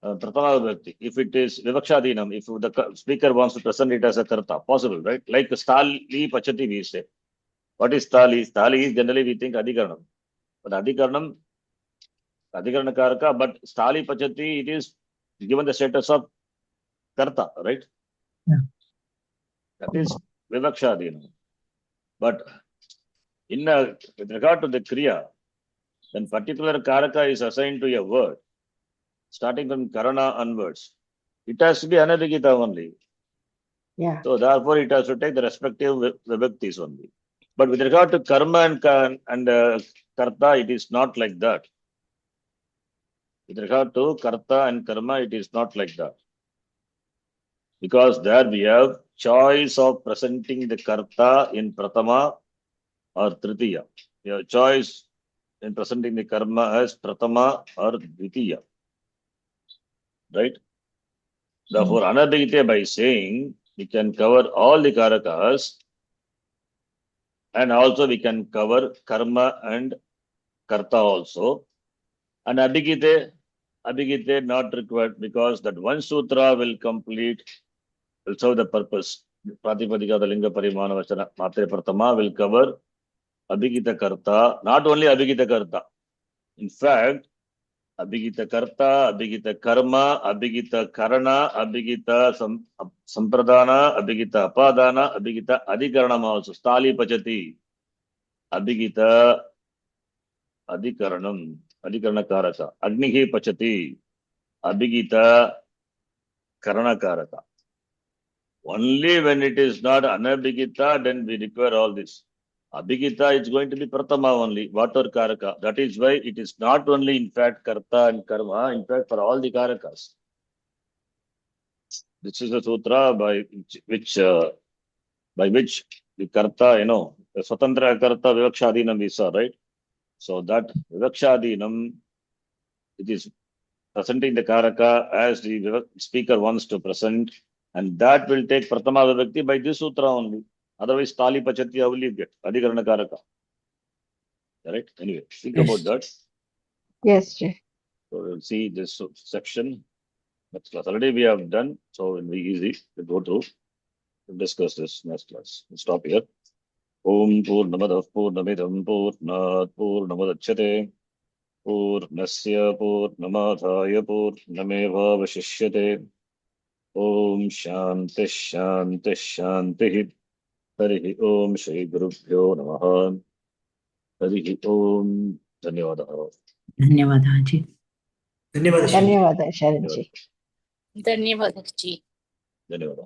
Prathama Vibhakti. If it is Vivakshadinam, if the speaker wants to present it as a karta, possible, right? Like Stali Pachati, we say. What is Stali? Stali is generally we think Adhikaranam. But Adhikarana Karaka, but Stali Pachati, it is given the status of karta, right? Yeah. That is Vivakshadinam. But with regard to the Kriya, then particular Karaka is assigned to a word, starting from Karana onwards. It has to be Anabhigita only. Yeah. So therefore, it has to take the respective vibhaktis only. But with regard to karma and karta, it is not like that. With regard to karta and karma, it is not like that. Because there we have choice of presenting the karta in pratama or tritiya. We have choice in presenting the karma as pratama or dvitiya. Right? Therefore, anabhigite by saying we can cover all the karakas, and also we can cover karma and karta also. And abhigite not required, because that one sutra will serve the purpose. Pratipadika, the linga parimana vachana matre pratama will cover abhigita karta, not only abhigita karta. In fact, abhigita karta, abhigita karma, abhigita karana, abhigita sampradana, abhigita apadana, abhigita adhikaranam also. Stali pachati, abhigita adhikaranam, adhikarana karaka. Agnihi pachati, abhigita karana karaka. Only when it is not anabhigita, then we require all this. Abhigita is going to be pratama only, water karaka. That is why it is not only in fact karta and karma, in fact for all the karakas. This is the sutra by which the karta, the swatantra karta vivakshadinam we saw, right? So that vivakshadinam, it is presenting the karaka as the speaker wants to present, and that will take pratama vibhakti by this sutra only. Otherwise, tali pachati, how will you get? Adhikarana karaka. Right? Anyway, think about that. Yes, Jay. So we'll see this section next class. Already we have done, so it will be easy to go through. We'll discuss this next class. We'll stop here. Om Purnamadav Purnamidam Purnat Purnamadachyate Purnasya Purnamadhaya Purnameva Vashishyate. Om Shanti Shanti Shanti. Harihi Om Shri Gurubhyo Namaha. Harihi Om. Dhanyavadah. धन्यवादः जी. धन्यवाद ಧನ್ಯವಾದ ಶರಣ್ಜಿ. ಧನ್ಯವಾದ G. धन्यवाद.